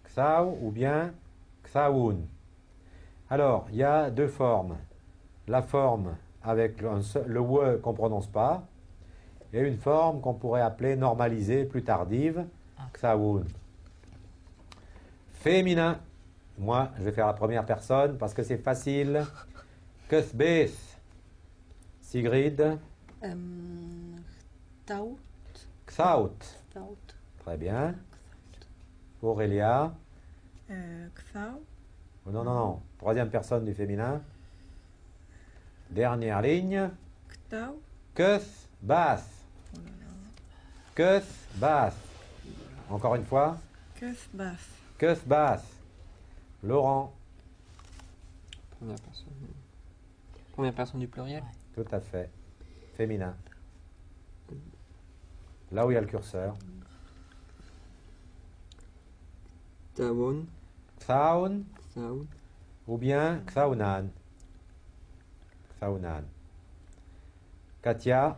Ksau ou bien Ksaun. Alors, il y a 2 formes. La forme avec le W qu'on ne prononce pas et une forme qu'on pourrait appeler normalisée, plus tardive, Ksaun. Féminin. Moi, je vais faire la première personne parce que c'est facile. Ksbeth. Sigrid. Ktau. Ksaut. Ktaut. Très bien. Aurélia. Ksau. Non, non, non. Troisième personne du féminin. Dernière ligne. Ktau. Ksbath. Oh là là. Ksbath. Encore une fois. Kethbath. Ksbath. Laurent. première personne. Première personne du pluriel. Tout à fait. Féminin. Là où il y a le curseur. Tawon, Ksaun Saun, ou bien Ksaunan. Ksaunan. Katia.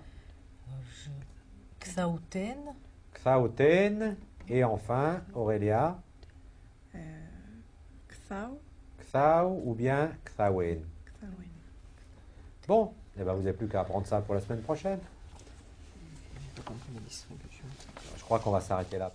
Ksauten, Ksauten. Et enfin, Aurélia. Ksau. Ksau ou bien Ksawen. Ksawen. Bon, eh ben vous n'avez plus qu'à apprendre ça pour la semaine prochaine. j'ai pas compris la distribution. Je crois qu'on va s'arrêter là.